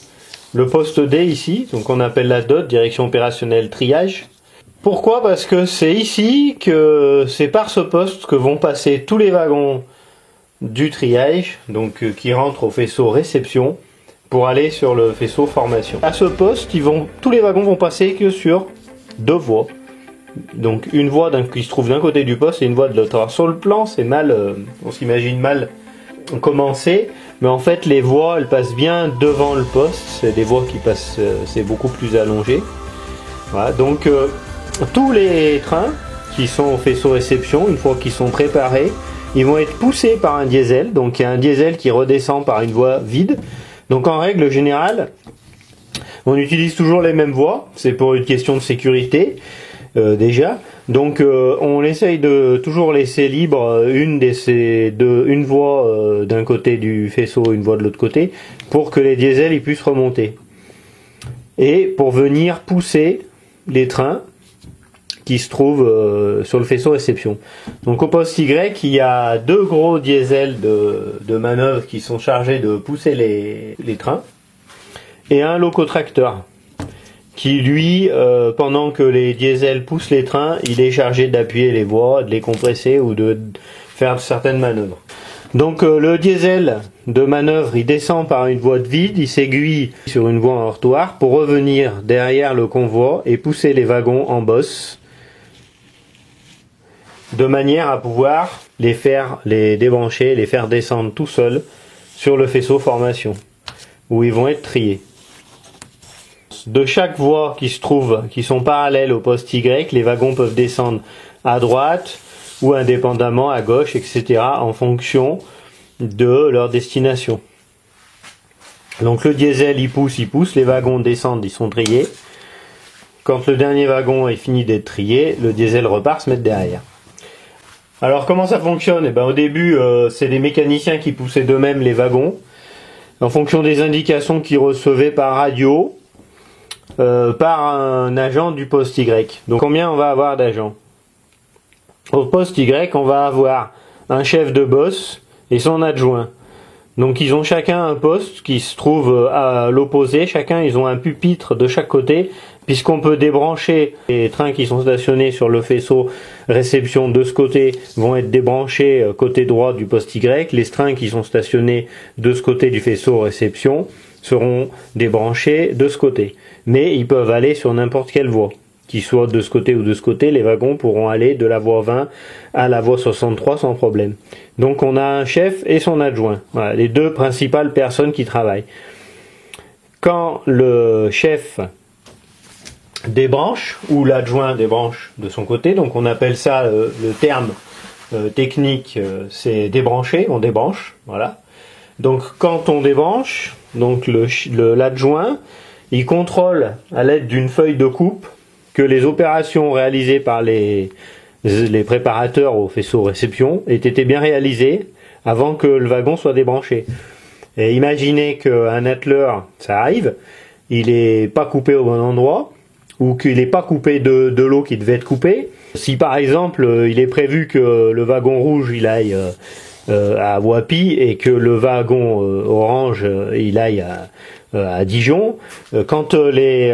le poste D ici, donc on appelle la dot, direction opérationnelle triage. Pourquoi? Parce que c'est ici que c'est par ce poste que vont passer tous les wagons du triage, donc qui rentrent au faisceau réception, pour aller sur le faisceau formation. À ce poste, tous les wagons vont passer que sur 2 voies. Donc une voie qui se trouve d'un côté du poste et une voie de l'autre. Alors sur le plan, c'est mal, on s'imagine mal commencer, mais en fait les voies, elles passent bien devant le poste. C'est des voies qui passent, c'est beaucoup plus allongé. Voilà, donc tous les trains qui sont au faisceau réception, une fois qu'ils sont préparés, ils vont être poussés par un diesel. Donc il y a un diesel qui redescend par une voie vide. Donc en règle générale, on utilise toujours les mêmes voies. C'est pour une question de sécurité. Déjà, donc on essaye de toujours laisser libre une voie d'un côté du faisceau, une voie de l'autre côté, pour que les diesels ils puissent remonter et pour venir pousser les trains qui se trouvent sur le faisceau réception. Donc au poste Y, il y a 2 gros diesels de manœuvre qui sont chargés de pousser les trains et un locotracteur qui lui, pendant que les diesels poussent les trains, il est chargé d'appuyer les voies, de les compresser ou de faire certaines manœuvres. Donc le diesel de manœuvre, il descend par une voie de vide, il s'aiguille sur une voie en heurtoir pour revenir derrière le convoi et pousser les wagons en bosse, de manière à pouvoir les débrancher, les faire descendre tout seuls sur le faisceau formation, où ils vont être triés. De chaque voie qui sont parallèles au poste Y, les wagons peuvent descendre à droite ou indépendamment à gauche, etc. en fonction de leur destination. Donc le diesel il pousse, les wagons descendent, ils sont triés. Quand le dernier wagon est fini d'être trié, le diesel repart se mettre derrière. Alors comment ça fonctionne? Eh ben, au début, c'est des mécaniciens qui poussaient d'eux-mêmes les wagons en fonction des indications qu'ils recevaient par radio. Par un agent du poste Y. Donc combien on va avoir d'agents? Au poste Y, on va avoir un chef de bosse et son adjoint. Donc ils ont chacun un poste qui se trouve à l'opposé. Chacun, ils ont un pupitre de chaque côté, puisqu'on peut débrancher les trains qui sont stationnés sur le faisceau réception de ce côté vont être débranchés côté droit du poste Y. Les trains qui sont stationnés de ce côté du faisceau réception seront débranchés de ce côté. Mais ils peuvent aller sur n'importe quelle voie. Qu'ils soient de ce côté ou de ce côté, les wagons pourront aller de la voie 20 à la voie 63 sans problème. Donc on a un chef et son adjoint. Voilà, les 2 principales personnes qui travaillent. Quand le chef débranche, ou l'adjoint débranche de son côté, donc on appelle ça, le terme technique, c'est débrancher, on débranche, voilà. Donc quand on débranche, donc l'adjoint, il contrôle à l'aide d'une feuille de coupe que les opérations réalisées par les préparateurs au faisceau réception aient été bien réalisées avant que le wagon soit débranché. Et imaginez qu'un atteleur, ça arrive, il est pas coupé au bon endroit, ou qu'il n'est pas coupé de l'eau qui devait être coupée. Si par exemple il est prévu que le wagon rouge il aille à Wapi et que le wagon orange il aille à Dijon, quand les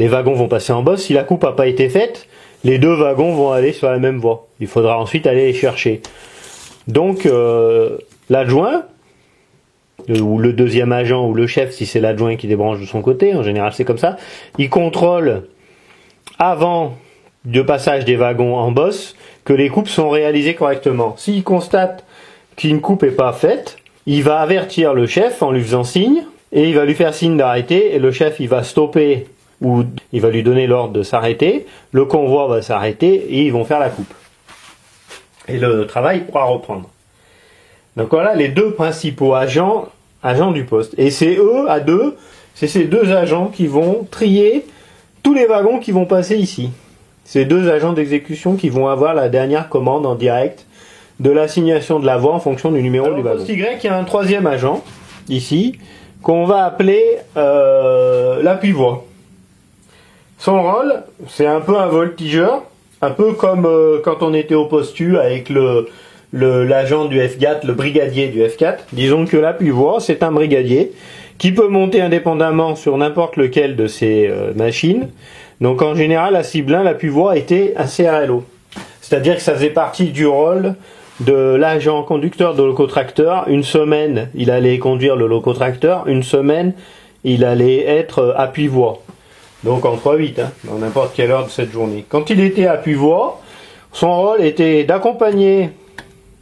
wagons vont passer en bosse, si la coupe n'a pas été faite, les 2 wagons vont aller sur la même voie. Il faudra ensuite aller les chercher. Donc l'adjoint, ou le deuxième agent, ou le chef si c'est l'adjoint qui débranche de son côté, en général c'est comme ça, il contrôle avant le passage des wagons en bosse que les coupes sont réalisées correctement. S'il constate qu'une coupe n'est pas faite, il va avertir le chef en lui faisant signe, et il va lui faire signe d'arrêter, et le chef il va stopper, ou il va lui donner l'ordre de s'arrêter, le convoi va s'arrêter, et ils vont faire la coupe. Et le travail pourra reprendre. Donc voilà les 2 principaux agents agents du poste. Et c'est eux, à deux, c'est ces deux agents qui vont trier tous les wagons qui vont passer ici. Ces deux agents d'exécution qui vont avoir la dernière commande en direct de l'assignation de la voie en fonction du numéro du wagon. Au poste Y, il y a un troisième agent, ici, qu'on va appeler l'appui-voie. Son rôle, c'est un peu un voltigeur, un peu comme quand on était au poste U avec l'agent du F4, le brigadier du F4. Disons que l'appui-voie, c'est un brigadier qui peut monter indépendamment sur n'importe lequel de ces machines. Donc en général, à Ciblin, l'appui-voie était un CRLO. C'est-à-dire que ça faisait partie du rôle de l'agent conducteur de locotracteur. Une semaine, il allait conduire le locotracteur. Une semaine, il allait être appui-voie. Donc en 3-8, dans n'importe quelle heure de cette journée. Quand il était appui-voie, son rôle était d'accompagner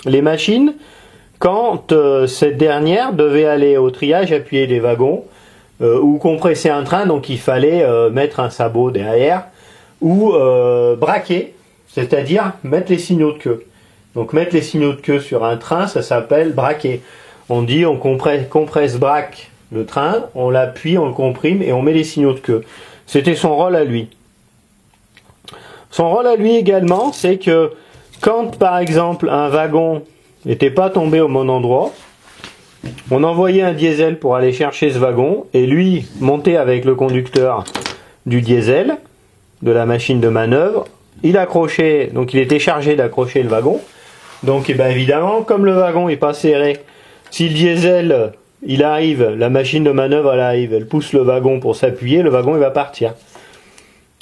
les machines quand cette dernière devait aller au triage, appuyer des wagons, ou compresser un train, donc il fallait mettre un sabot derrière, ou braquer, c'est-à-dire mettre les signaux de queue. Donc mettre les signaux de queue sur un train, ça s'appelle braquer. On dit on compresse braque le train, on l'appuie, on le comprime et on met les signaux de queue. C'était son rôle à lui. Son rôle à lui également, c'est que quand par exemple un wagon n'était pas tombé au bon endroit, on envoyait un diesel pour aller chercher ce wagon et lui montait avec le conducteur du diesel, de la machine de manœuvre. Il accrochait, donc il était chargé d'accrocher le wagon. Donc évidemment, comme le wagon est pas serré, si le diesel il arrive, la machine de manœuvre elle arrive, elle pousse le wagon pour s'appuyer, le wagon il va partir.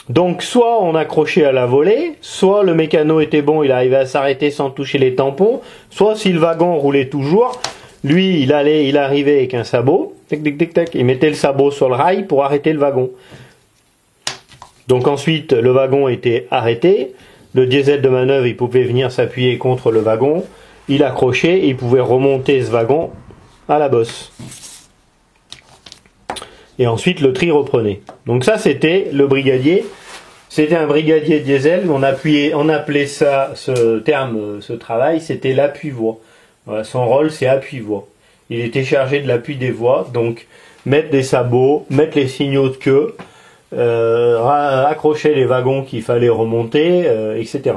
Donc soit on accrochait à la volée, soit le mécano était bon, il arrivait à s'arrêter sans toucher les tampons, soit si le wagon roulait toujours, lui il arrivait avec un sabot, tac, tac, tac, tac, il mettait le sabot sur le rail pour arrêter le wagon. Donc ensuite le wagon était arrêté, le diesel de manœuvre il pouvait venir s'appuyer contre le wagon, il accrochait et il pouvait remonter ce wagon à la bosse. Et ensuite le tri reprenait. Donc ça c'était le brigadier. C'était un brigadier diesel. On appelait ça, ce terme, ce travail, c'était l'appui-voie. Voilà, son rôle c'est appui-voie. Il était chargé de l'appui des voies, donc mettre des sabots, mettre les signaux de queue, accrocher les wagons qu'il fallait remonter, etc.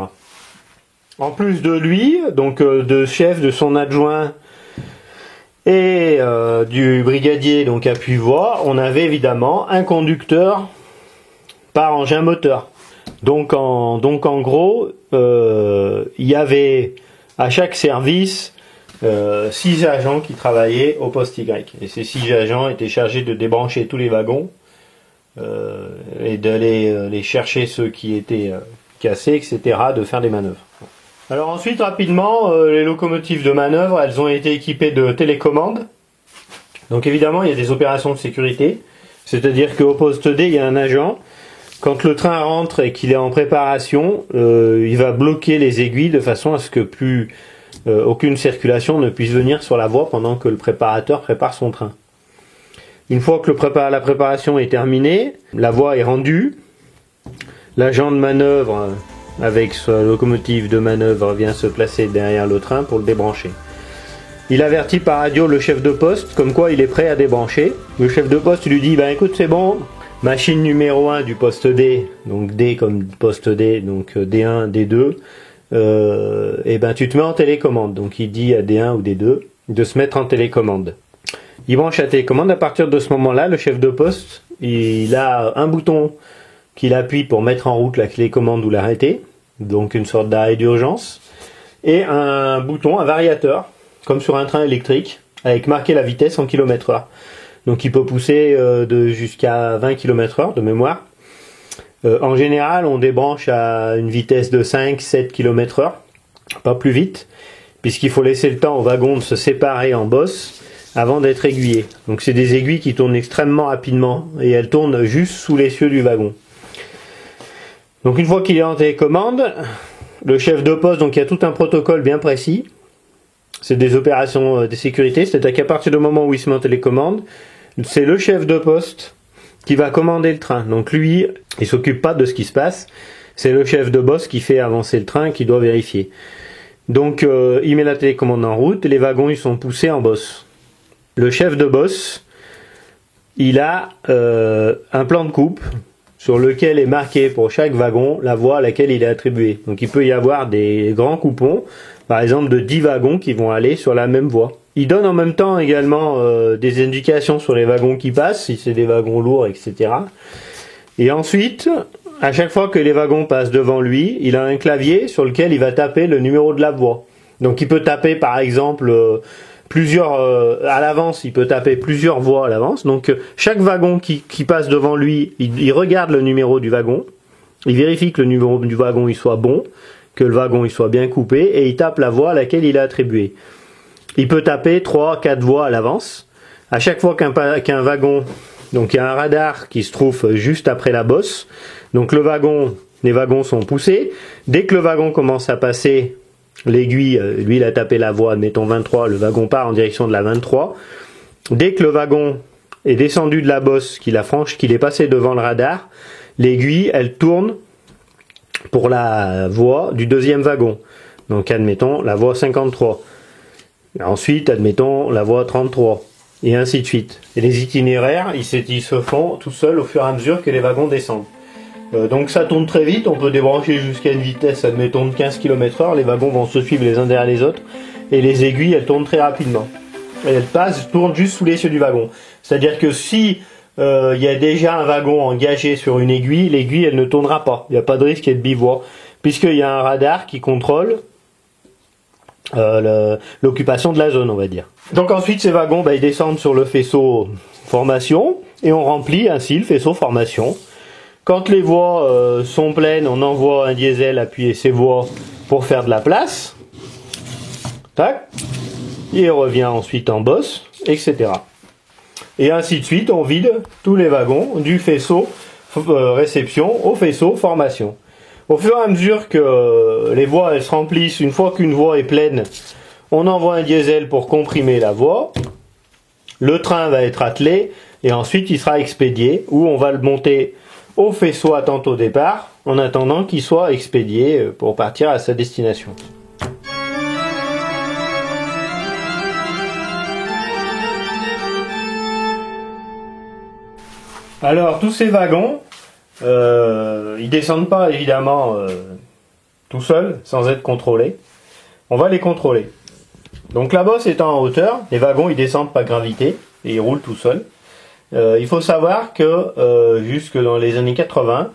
En plus de lui, donc de chef, de son adjoint et du brigadier, donc appui-voie, on avait évidemment un conducteur par engin moteur. Donc en gros, il y avait à chaque service 6 agents qui travaillaient au poste Y. Et ces 6 agents étaient chargés de débrancher tous les wagons et d'aller les chercher ceux qui étaient cassés, etc., de faire des manœuvres. Alors ensuite, rapidement, les locomotives de manœuvre, elles ont été équipées de télécommandes. Donc évidemment, il y a des opérations de sécurité. C'est-à-dire qu'au poste D, il y a un agent. Quand le train rentre et qu'il est en préparation, il va bloquer les aiguilles de façon à ce que plus aucune circulation ne puisse venir sur la voie pendant que le préparateur prépare son train. Une fois que la préparation est terminée, la voie est rendue. L'agent de manœuvre avec sa locomotive de manœuvre vient se placer derrière le train pour le débrancher. Il avertit par radio le chef de poste comme quoi il est prêt à débrancher. Le chef de poste lui dit écoute c'est bon, machine numéro 1 du poste D, donc D comme poste D, donc D1, D2, tu te mets en télécommande. Donc il dit à D1 ou D2 de se mettre en télécommande. Il branche la télécommande. À partir de ce moment-là, le chef de poste il a un bouton qu'il appuie pour mettre en route la télécommande ou l'arrêter, donc une sorte d'arrêt d'urgence, et un bouton, un variateur, comme sur un train électrique, avec marqué la vitesse en km/h. Donc il peut pousser jusqu'à 20 km/h de mémoire. En général, on débranche à une vitesse de 5-7 km/h, pas plus vite, puisqu'il faut laisser le temps au wagon de se séparer en bosse avant d'être aiguillé. Donc c'est des aiguilles qui tournent extrêmement rapidement, et elles tournent juste sous l'essieu du wagon. Donc une fois qu'il est en télécommande, le chef de poste, donc il y a tout un protocole bien précis. C'est des opérations de sécurité, c'est-à-dire qu'à partir du moment où il se met en télécommande, c'est le chef de poste qui va commander le train. Donc lui, il s'occupe pas de ce qui se passe, c'est le chef de boss qui fait avancer le train, qui doit vérifier. Donc il met la télécommande en route et les wagons ils sont poussés en bosse. le chef de bosse, il a un plan de coupe sur lequel est marqué pour chaque wagon la voie à laquelle il est attribué. Donc il peut y avoir des grands coupons, par exemple de 10 wagons qui vont aller sur la même voie. Il donne en même temps également des indications sur les wagons qui passent, si c'est des wagons lourds, etc. Et ensuite, à chaque fois que les wagons passent devant lui, il a un clavier sur lequel il va taper le numéro de la voie. Donc il peut taper par exemple plusieurs à l'avance, il peut taper plusieurs voies à l'avance. Donc chaque wagon qui passe devant lui, il regarde le numéro du wagon, il vérifie que le numéro du wagon il soit bon, que le wagon il soit bien coupé, et il tape la voie à laquelle il est attribué. Il peut taper 3-4 voies à l'avance. À chaque fois qu'un wagon, donc il y a un radar qui se trouve juste après la bosse, donc les wagons sont poussés. Dès que le wagon commence à passer l'aiguille, lui il a tapé la voie, admettons 23, le wagon part en direction de la 23. Dès que le wagon est descendu de la bosse, qu'il est passé devant le radar, l'aiguille elle tourne pour la voie du deuxième wagon. Donc admettons la voie 53. Ensuite, admettons la voie 33. Et ainsi de suite. Et les itinéraires, ils se font tout seuls au fur et à mesure que les wagons descendent. Donc ça tourne très vite, on peut débrancher jusqu'à une vitesse, admettons, de 15 km/h, les wagons vont se suivre les uns derrière les autres, et les aiguilles, elles tournent très rapidement. Et elles tournent juste sous les cieux du wagon. C'est-à-dire que si il y a déjà un wagon engagé sur une aiguille, l'aiguille, elle ne tournera pas. Il n'y a pas de risque qu'il y ait de bivouac, puisqu'il y a un radar qui contrôle l'occupation de la zone, on va dire. Donc ensuite, ces wagons, ils descendent sur le faisceau formation, et on remplit ainsi le faisceau formation. Quand les voies sont pleines, on envoie un diesel appuyer ces voies pour faire de la place. Tac. Il revient ensuite en bosse, etc. Et ainsi de suite, on vide tous les wagons du faisceau réception au faisceau formation. Au fur et à mesure que les voies elles se remplissent, une fois qu'une voie est pleine, on envoie un diesel pour comprimer la voie. Le train va être attelé et ensuite il sera expédié, ou on va le monter au faisceau attente au départ, en attendant qu'il soit expédié pour partir à sa destination. Alors tous ces wagons, ils descendent pas évidemment tout seuls, sans être contrôlés. On va les contrôler. Donc la bosse étant en hauteur, les wagons ils descendent par gravité et ils roulent tout seuls. Il faut savoir que jusque dans les années 80,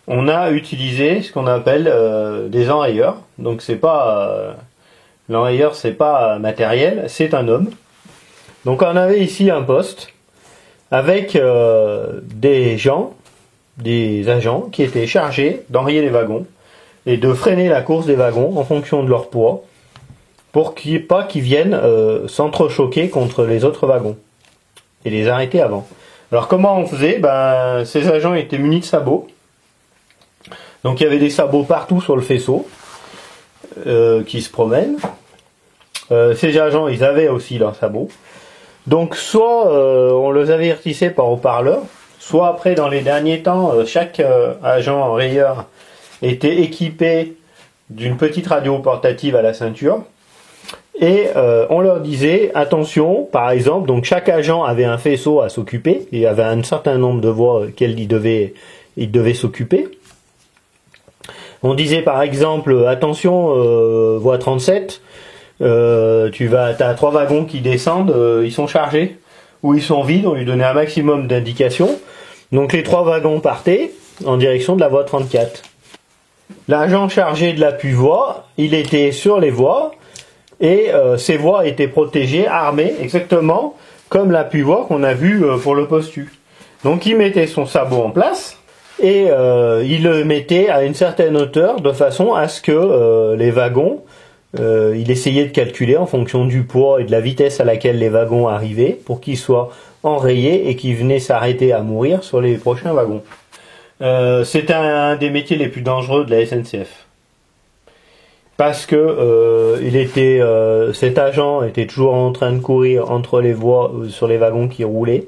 on a utilisé ce qu'on appelle des enrayeurs. Donc c'est pas l'enrayeur, c'est pas matériel, c'est un homme. Donc on avait ici un poste avec des gens, des agents qui étaient chargés d'enrayer les wagons et de freiner la course des wagons en fonction de leur poids pour qu'ils viennent s'entrechoquer contre les autres wagons et les arrêter avant. Alors comment on faisait? Ces agents étaient munis de sabots. Donc il y avait des sabots partout sur le faisceau qui se promènent. Ces agents, ils avaient aussi leurs sabots. Donc soit on les avertissait par haut-parleur, soit après dans les derniers temps, chaque agent enrayeur était équipé d'une petite radio portative à la ceinture. Et on leur disait attention, par exemple, donc chaque agent avait un faisceau à s'occuper, et avait un certain nombre de voies auxquelles il devait s'occuper. On disait par exemple attention, voie 37, t'as 3 wagons qui descendent, ils sont chargés ou ils sont vides, on lui donnait un maximum d'indications. Donc les 3 wagons partaient en direction de la voie 34. L'agent chargé de l'appui-voie, il était sur les voies. Et ces voies étaient protégées, armées, exactement comme l'appui-voie qu'on a vu pour le postu. Donc il mettait son sabot en place et il le mettait à une certaine hauteur de façon à ce que les wagons, il essayait de calculer en fonction du poids et de la vitesse à laquelle les wagons arrivaient pour qu'ils soient enrayés et qu'ils venaient s'arrêter à mourir sur les prochains wagons. C'est un des métiers les plus dangereux de la SNCF. Parce que cet agent était toujours en train de courir entre les voies sur les wagons qui roulaient.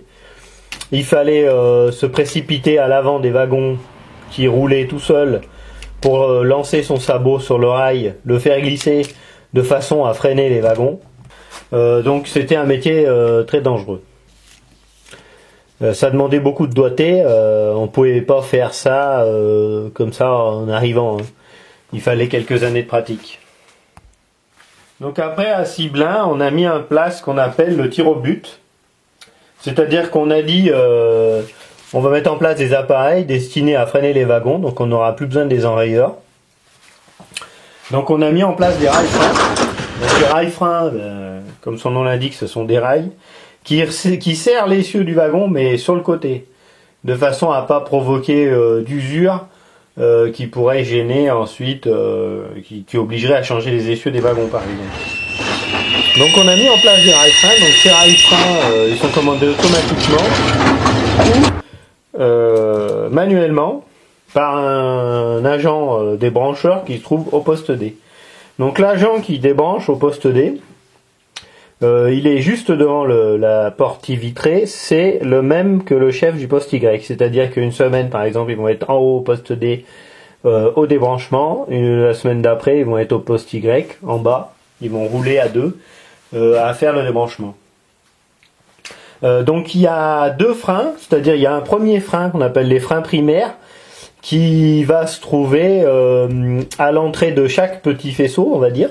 Il fallait se précipiter à l'avant des wagons qui roulaient tout seuls pour lancer son sabot sur le rail, le faire glisser de façon à freiner les wagons. Donc c'était un métier très dangereux. Ça demandait beaucoup de doigté, on pouvait pas faire ça comme ça en arrivant, hein. Il fallait quelques années de pratique. Donc après à Ciblin, on a mis en place ce qu'on appelle le tir au but. C'est-à-dire qu'on a dit on va mettre en place des appareils destinés à freiner les wagons, donc on n'aura plus besoin des enrayeurs. Donc on a mis en place des rails-freins. Donc les rails-freins, comme son nom l'indique, ce sont des rails qui serrent l'essieu du wagon, mais sur le côté, de façon à pas provoquer d'usure qui pourrait gêner ensuite, qui obligerait à changer les essieux des wagons par exemple. Donc on a mis en place des rails-freins. Donc ces rails-freins, ils sont commandés automatiquement ou manuellement par un agent débrancheur qui se trouve au poste D. Donc l'agent qui débranche au poste D, il est juste devant la porte vitrée, c'est le même que le chef du poste Y. C'est-à-dire qu'une semaine, par exemple, ils vont être en haut au poste D au débranchement. La semaine d'après, ils vont être au poste Y, en bas. Ils vont rouler à deux à faire le débranchement. Donc il y a deux freins, c'est-à-dire il y a un premier frein qu'on appelle les freins primaires, qui va se trouver à l'entrée de chaque petit faisceau, on va dire.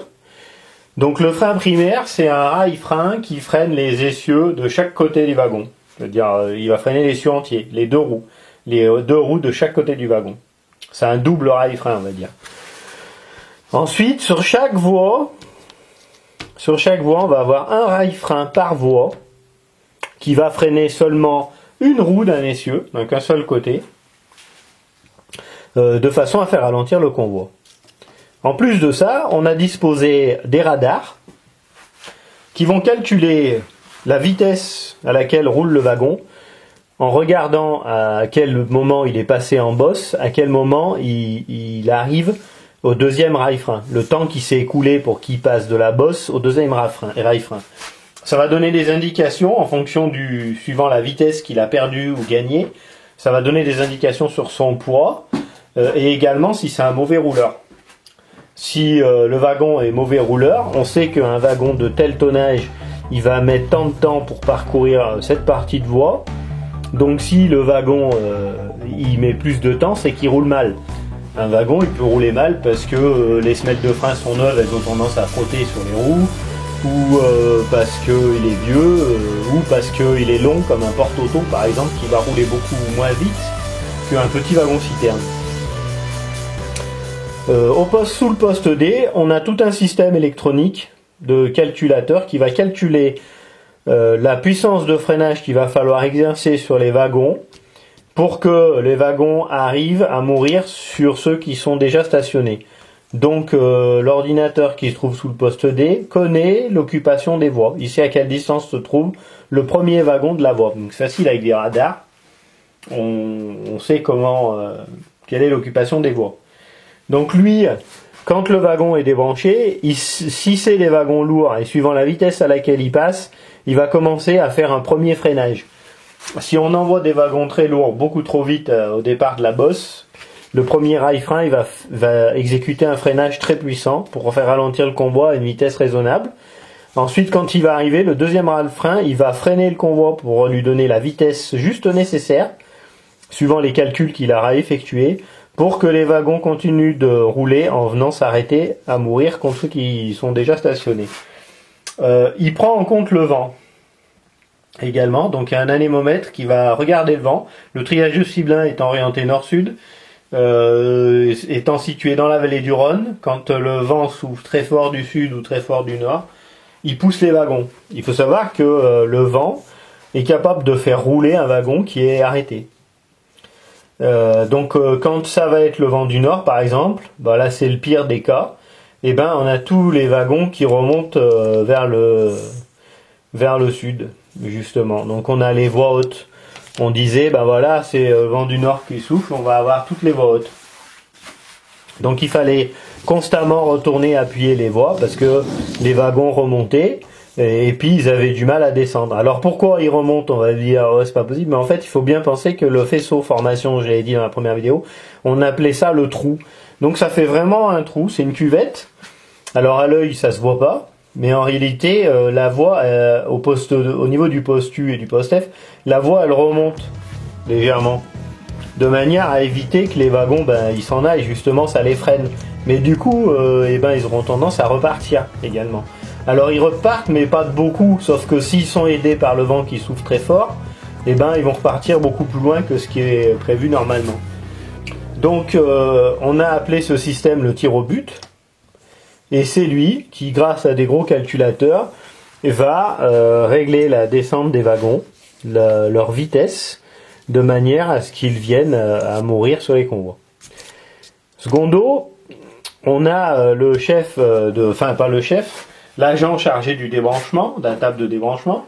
Donc le frein primaire, c'est un rail-frein qui freine les essieux de chaque côté du wagon. C'est-à-dire, il va freiner l'essieu entier, les deux roues de chaque côté du wagon. C'est un double rail-frein, on va dire. Ensuite, sur chaque voie, on va avoir un rail-frein par voie qui va freiner seulement une roue d'un essieu, donc un seul côté, de façon à faire ralentir le convoi. En plus de ça, on a disposé des radars qui vont calculer la vitesse à laquelle roule le wagon en regardant à quel moment il est passé en bosse, à quel moment il arrive au deuxième rail-frein, le temps qui s'est écoulé pour qu'il passe de la bosse au deuxième rail-frein. Ça va donner des indications en fonction suivant la vitesse qu'il a perdue ou gagnée. Ça va donner des indications sur son poids et également si c'est un mauvais rouleur. Si le wagon est mauvais rouleur, on sait qu'un wagon de tel tonnage, il va mettre tant de temps pour parcourir cette partie de voie. Donc si le wagon il met plus de temps, c'est qu'il roule mal. Un wagon, il peut rouler mal parce que les semelles de frein sont neuves, elles ont tendance à frotter sur les roues, ou parce qu'il est vieux, ou parce qu'il est long, comme un porte-auto par exemple, qui va rouler beaucoup moins vite qu'un petit wagon citerne. Sous le poste D, on a tout un système électronique de calculateur qui va calculer la puissance de freinage qu'il va falloir exercer sur les wagons pour que les wagons arrivent à mourir sur ceux qui sont déjà stationnés. Donc l'ordinateur qui se trouve sous le poste D connaît l'occupation des voies. Il sait à quelle distance se trouve le premier wagon de la voie. Donc c'est facile avec des radars. On sait quelle est l'occupation des voies. Donc lui, quand le wagon est débranché, si c'est des wagons lourds et suivant la vitesse à laquelle il passe, il va commencer à faire un premier freinage. Si on envoie des wagons très lourds beaucoup trop vite au départ de la bosse, le premier rail-frein il va exécuter un freinage très puissant pour faire ralentir le convoi à une vitesse raisonnable. Ensuite, quand il va arriver, le deuxième rail-frein, il va freiner le convoi pour lui donner la vitesse juste nécessaire, suivant les calculs qu'il aura effectués, pour que les wagons continuent de rouler en venant s'arrêter à mourir contre ceux qui sont déjà stationnés. Il prend en compte le vent également, donc il y a un anémomètre qui va regarder le vent. Le triage de Ciblin étant orienté nord-sud, étant situé dans la vallée du Rhône, quand le vent souffle très fort du sud ou très fort du nord, il pousse les wagons. Il faut savoir que le vent est capable de faire rouler un wagon qui est arrêté. Donc quand ça va être le vent du nord par exemple, là c'est le pire des cas, et on a tous les wagons qui remontent vers le sud justement. Donc on a les voies hautes. On disait c'est le vent du nord qui souffle, on va avoir toutes les voies hautes. Donc il fallait constamment retourner appuyer les voies parce que les wagons remontaient. Et puis ils avaient du mal à descendre. Alors pourquoi ils remontent? On va dire c'est pas possible, mais en fait il faut bien penser que le faisceau formation, je l'avais dit dans la première vidéo, on appelait ça le trou. Donc ça fait vraiment un trou, c'est une cuvette. Alors à l'œil ça se voit pas, Mais en réalité, la voie, au niveau du poste U et du poste F, la voie elle remonte légèrement, de manière à éviter que les wagons ils s'en aillent, justement ça les freine. Mais du coup, ils auront tendance à repartir également. Alors ils repartent, mais pas de beaucoup, sauf que s'ils sont aidés par le vent qui souffle très fort, ils vont repartir beaucoup plus loin que ce qui est prévu normalement. Donc on a appelé ce système le tir au but, et c'est lui qui, grâce à des gros calculateurs, va régler la descente des wagons, leur vitesse, de manière à ce qu'ils viennent à mourir sur les convois. Secondo, on a le chef, pas le chef, l'agent chargé du débranchement, d'un table de débranchement,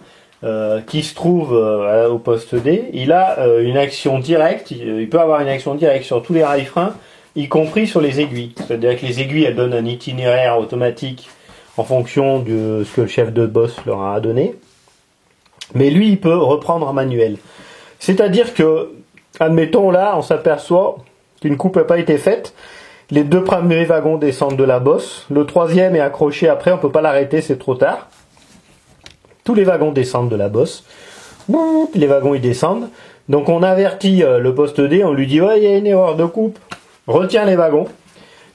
qui se trouve au poste D. Il a une action directe, il peut avoir une action directe sur tous les rails freins, y compris sur les aiguilles. C'est-à-dire que les aiguilles, elles donnent un itinéraire automatique en fonction de ce que le chef de boss leur a donné. Mais lui, il peut reprendre en manuel. C'est-à-dire que, admettons là, on s'aperçoit qu'une coupe n'a pas été faite. Les 2 premiers wagons descendent de la bosse. Le 3e est accroché après, on peut pas l'arrêter, c'est trop tard. Tous les wagons descendent de la bosse. Les wagons ils descendent. Donc on avertit le poste D, on lui dit ouais, il y a une erreur de coupe. Retiens les wagons.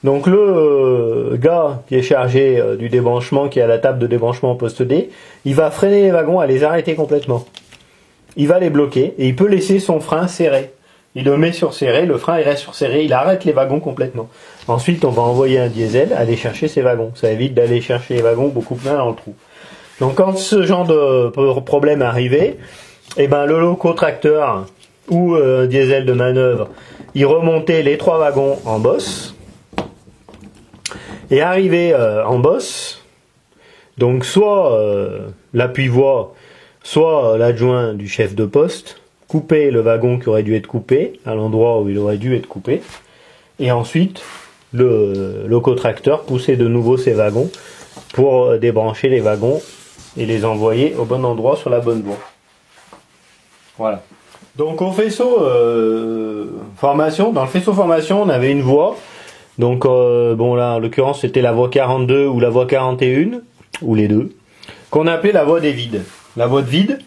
Donc le gars qui est chargé du débranchement, qui est à la table de débranchement au poste D, il va freiner les wagons, à les arrêter complètement. Il va les bloquer et il peut laisser son frein serré. Il le met sur serré, le frein il reste sur serré, il arrête les wagons complètement. Ensuite on va envoyer un diesel aller chercher ces wagons. Ça évite d'aller chercher les wagons beaucoup plus loin dans le trou. Donc quand ce genre de problème arrivait, le locotracteur ou un diesel de manœuvre, il remontait les 3 wagons en bosse. Et arrivé en bosse, donc soit l'appui-voie, soit l'adjoint du chef de poste, couper le wagon qui aurait dû être coupé, à l'endroit où il aurait dû être coupé, et ensuite le locotracteur pousser de nouveau ses wagons pour débrancher les wagons et les envoyer au bon endroit sur la bonne voie. Voilà. Donc au faisceau formation, dans le faisceau formation, on avait une voie. Donc là en l'occurrence c'était la voie 42 ou la voie 41, ou les deux, qu'on appelait la voie des vides. La voie de vide.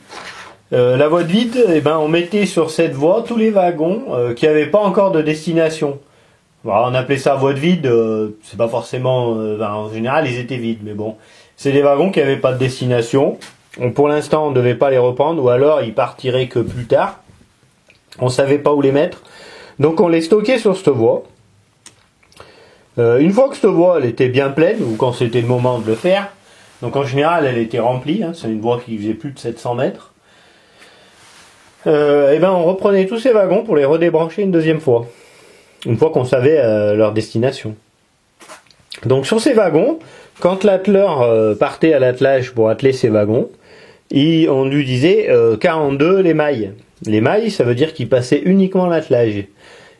On mettait sur cette voie tous les wagons qui n'avaient pas encore de destination. Alors, on appelait ça voie de vide, c'est pas forcément... en général ils étaient vides, mais bon. C'est des wagons qui n'avaient pas de destination. Pour l'instant on ne devait pas les reprendre, ou alors ils partiraient que plus tard. On savait pas où les mettre. Donc on les stockait sur cette voie. Une fois que cette voie elle était bien pleine, ou quand c'était le moment de le faire, donc en général elle était remplie, c'est une voie qui faisait plus de 700 mètres, on reprenait tous ces wagons pour les redébrancher une deuxième fois, une fois qu'on savait leur destination. Donc sur ces wagons, quand l'atteleur partait à l'attelage pour atteler ces wagons, on lui disait 42 les mailles. Les mailles, ça veut dire qu'il passait uniquement l'attelage.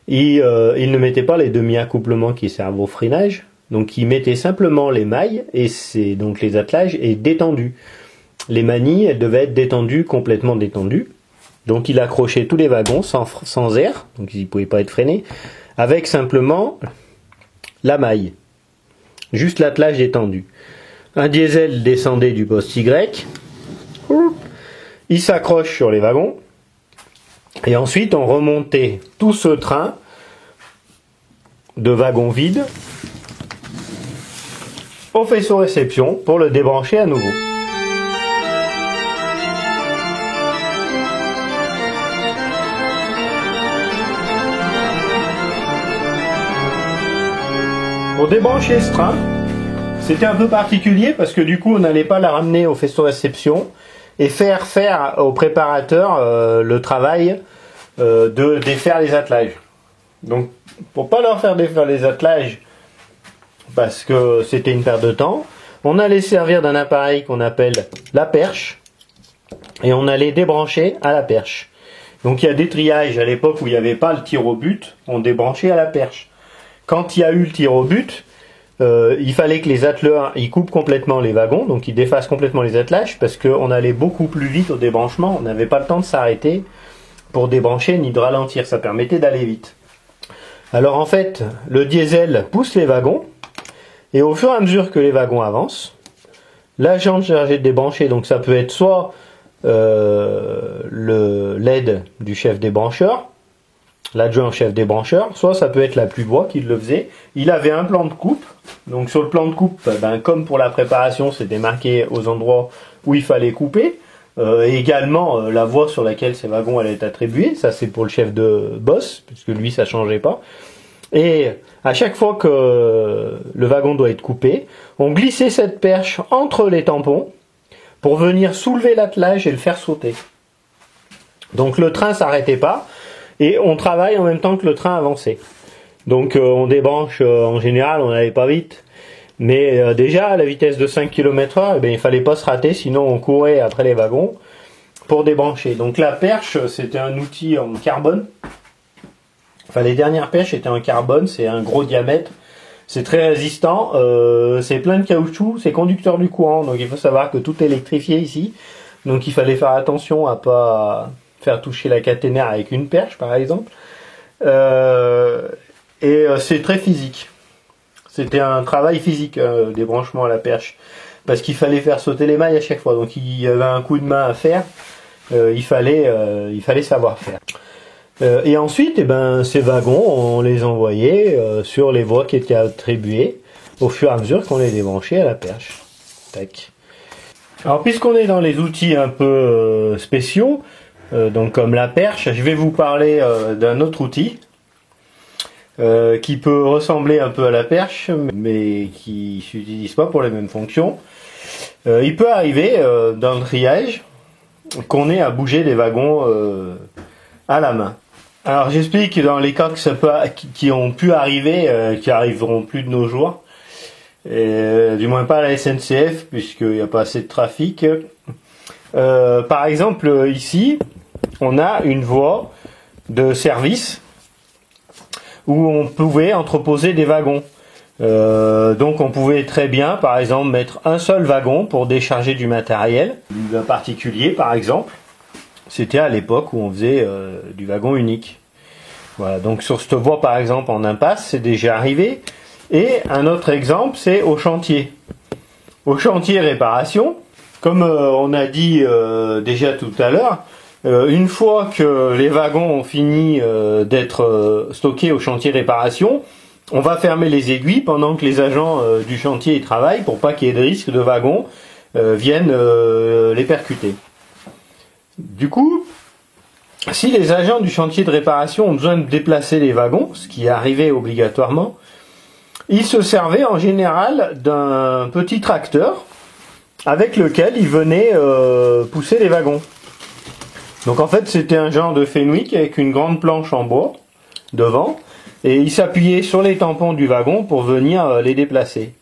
Il ne mettait pas les demi-accouplements qui servent au freinage, donc il mettait simplement les mailles, et c'est donc les attelages et détendus. Les manilles, elles devaient être détendues, complètement détendues. Donc il accrochait tous les wagons sans air, donc ils ne pouvaient pas être freinés, avec simplement la maille. Juste l'attelage détendu. Un diesel descendait du poste Y, il s'accroche sur les wagons, et ensuite on remontait tout ce train de wagons vides au faisceau réception pour le débrancher à nouveau. Pour débrancher ce train, c'était un peu particulier parce que du coup on n'allait pas la ramener au faisceau réception et faire au préparateur le travail de défaire les attelages. Donc pour pas leur faire défaire les attelages, parce que c'était une perte de temps, on allait servir d'un appareil qu'on appelle la perche et on allait débrancher à la perche. Donc il y a des triages à l'époque où il n'y avait pas le tir au but, on débranchait à la perche. Quand il y a eu le tir au but, il fallait que les atteleurs ils coupent complètement les wagons, donc ils défassent complètement les attelages, parce qu'on allait beaucoup plus vite au débranchement, on n'avait pas le temps de s'arrêter pour débrancher ni de ralentir, ça permettait d'aller vite. Alors en fait, le diesel pousse les wagons, et au fur et à mesure que les wagons avancent, l'agent chargé de débrancher, donc ça peut être soit l'aide du chef débrancheur, l'adjoint au chef débrancheur, soit ça peut être l'appui-bois qui le faisait. Il avait un plan de coupe, donc sur le plan de coupe, ben, comme pour la préparation, c'était marqué aux endroits où il fallait couper. Et également la voie sur laquelle ces wagons allaient être attribués, ça c'est pour le chef de boss, puisque lui ça changeait pas. Et à chaque fois que le wagon doit être coupé, on glissait cette perche entre les tampons pour venir soulever l'attelage et le faire sauter. Donc le train s'arrêtait pas et on travaille en même temps que le train avançait. Donc on débranche, en général on n'allait pas vite. Mais déjà, à la vitesse de 5 km/h, eh bien, il fallait pas se rater, sinon on courait après les wagons pour débrancher. Donc la perche, c'était un outil en carbone. Enfin, les dernières perches étaient en carbone, c'est un gros diamètre. C'est très résistant, c'est plein de caoutchouc, c'est conducteur du courant. Donc il faut savoir que tout est électrifié ici. Donc il fallait faire attention à pas faire toucher la caténaire avec une perche, par exemple. C'est très physique. C'était un travail physique, des branchements à la perche, parce qu'il fallait faire sauter les mailles à chaque fois. Donc il y avait un coup de main à faire, il fallait savoir faire. Et ensuite, eh ben, ces wagons, on les envoyait sur les voies qui étaient attribuées au fur et à mesure qu'on les débranchait à la perche. Tac. Alors puisqu'on est dans les outils un peu spéciaux, donc comme la perche, je vais vous parler d'un autre outil. Qui peut ressembler un peu à la perche, mais qui s'utilise pas pour les mêmes fonctions. Il peut arriver dans le triage qu'on ait à bouger des wagons à la main. Alors j'explique dans les cas qui ont pu arriver, qui arriveront plus de nos jours, du moins pas à la SNCF puisqu'il n'y a pas assez de trafic. Par exemple ici, on a une voie de service où on pouvait entreposer des wagons. Donc on pouvait très bien, par exemple, mettre un seul wagon pour décharger du matériel, d'un particulier par exemple. C'était à l'époque où on faisait du wagon unique. Voilà, donc sur cette voie par exemple en impasse, c'est déjà arrivé. Et un autre exemple, c'est au chantier. Au chantier réparation, comme on a dit déjà tout à l'heure, une fois que les wagons ont fini d'être stockés au chantier réparation, on va fermer les aiguilles pendant que les agents du chantier y travaillent pour pas qu'il y ait de risque de wagons viennent les percuter. Du coup, si les agents du chantier de réparation ont besoin de déplacer les wagons, ce qui arrivait obligatoirement, ils se servaient en général d'un petit tracteur avec lequel ils venaient pousser les wagons. Donc en fait c'était un genre de Fenwick avec une grande planche en bois devant et il s'appuyait sur les tampons du wagon pour venir les déplacer.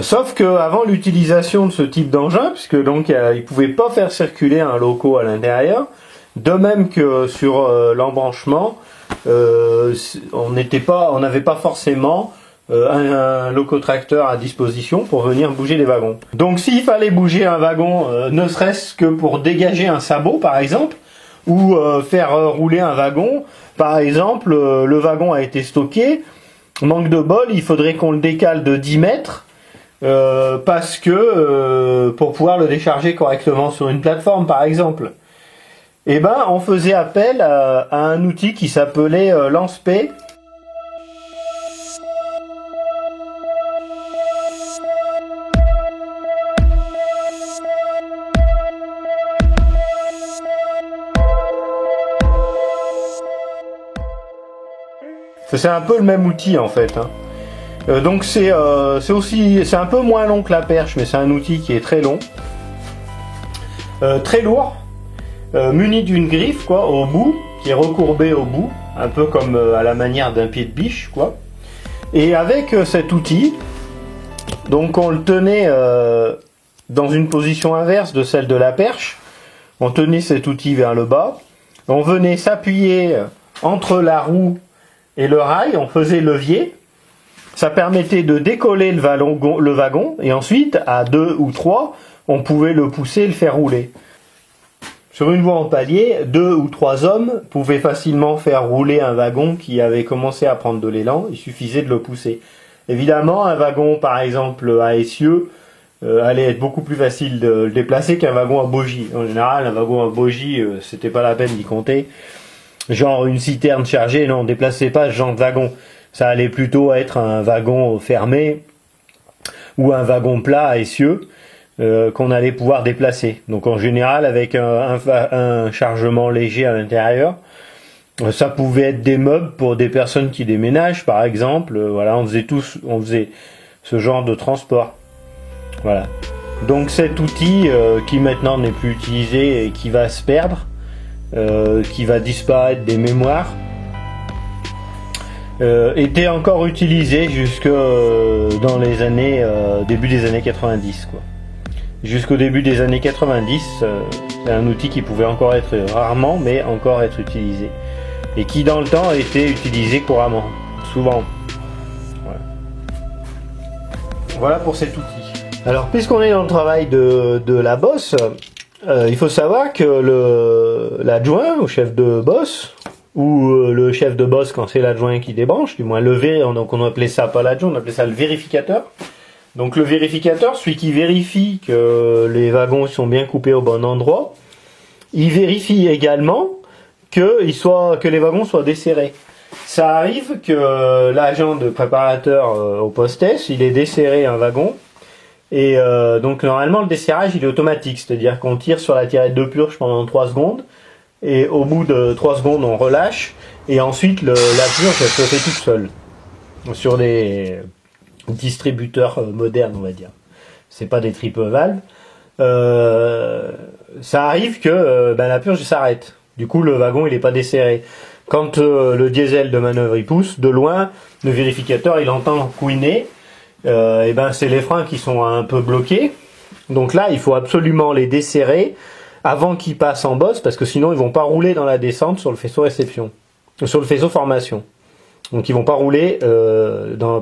Sauf qu'avant l'utilisation de ce type d'engin, puisque donc il ne pouvait pas faire circuler un loco à l'intérieur, de même que sur l'embranchement, on n'avait pas forcément un locotracteur à disposition pour venir bouger les wagons. Donc s'il fallait bouger un wagon, ne serait-ce que pour dégager un sabot par exemple, ou faire rouler un wagon, par exemple le wagon a été stocké, manque de bol, il faudrait qu'on le décale de 10 mètres, parce que pour pouvoir le décharger correctement sur une plateforme par exemple. Et ben on faisait appel à un outil qui s'appelait lance-P. C'est un peu le même outil en fait. Donc c'est un peu moins long que la perche, mais c'est un outil qui est très long, très lourd, muni d'une griffe quoi au bout, qui est recourbée au bout, un peu comme à la manière d'un pied de biche quoi. Et avec cet outil, donc on le tenait dans une position inverse de celle de la perche. On tenait cet outil vers le bas, on venait s'appuyer entre la roue et le rail, on faisait levier, ça permettait de décoller le wagon, et ensuite, à 2 ou 3, on pouvait le pousser et le faire rouler. Sur une voie en palier, 2 ou 3 hommes pouvaient facilement faire rouler un wagon qui avait commencé à prendre de l'élan, il suffisait de le pousser. Évidemment, un wagon, par exemple, à essieu, allait être beaucoup plus facile de le déplacer qu'un wagon à bogie. En général, un wagon à bogie, c'était pas la peine d'y compter. Genre une citerne chargée, non, déplacez pas ce genre de wagon. Ça allait plutôt être un wagon fermé ou un wagon plat à essieu qu'on allait pouvoir déplacer. Donc en général, avec un chargement léger à l'intérieur, ça pouvait être des meubles pour des personnes qui déménagent, par exemple. Voilà, on faisait ce genre de transport. Voilà. Donc cet outil qui maintenant n'est plus utilisé et qui va se perdre, qui va disparaître des mémoires, était encore utilisé jusque dans les années début des années 90 quoi. Jusqu'au début des années 90, c'est un outil qui pouvait encore être rarement mais encore être utilisé et qui dans le temps a été utilisé couramment, souvent. Voilà pour cet outil. Alors puisqu'on est dans le travail de la bosse, il faut savoir que l'adjoint au chef de bosse, ou le chef de bosse quand c'est l'adjoint qui débranche, du moins donc on appelait ça pas l'adjoint, on appelait ça le vérificateur. Donc le vérificateur, celui qui vérifie que les wagons sont bien coupés au bon endroit, il vérifie également que les wagons soient desserrés. Ça arrive que l'agent de préparateur au poste-es, il ait desserré un wagon. Et donc normalement le desserrage il est automatique, c'est-à-dire qu'on tire sur la tirette de purge pendant 3 secondes et au bout de 3 secondes on relâche et ensuite la purge elle se fait toute seule sur des distributeurs modernes on va dire. C'est pas des triple valves. Ça arrive que la purge s'arrête. Du coup le wagon il est pas desserré. Quand le diesel de manœuvre il pousse, de loin le vérificateur il entend couiner. C'est les freins qui sont un peu bloqués. Donc là, il faut absolument les desserrer avant qu'ils passent en bosse, parce que sinon ils vont pas rouler dans la descente sur le faisceau réception, sur le faisceau formation. Donc ils vont pas rouler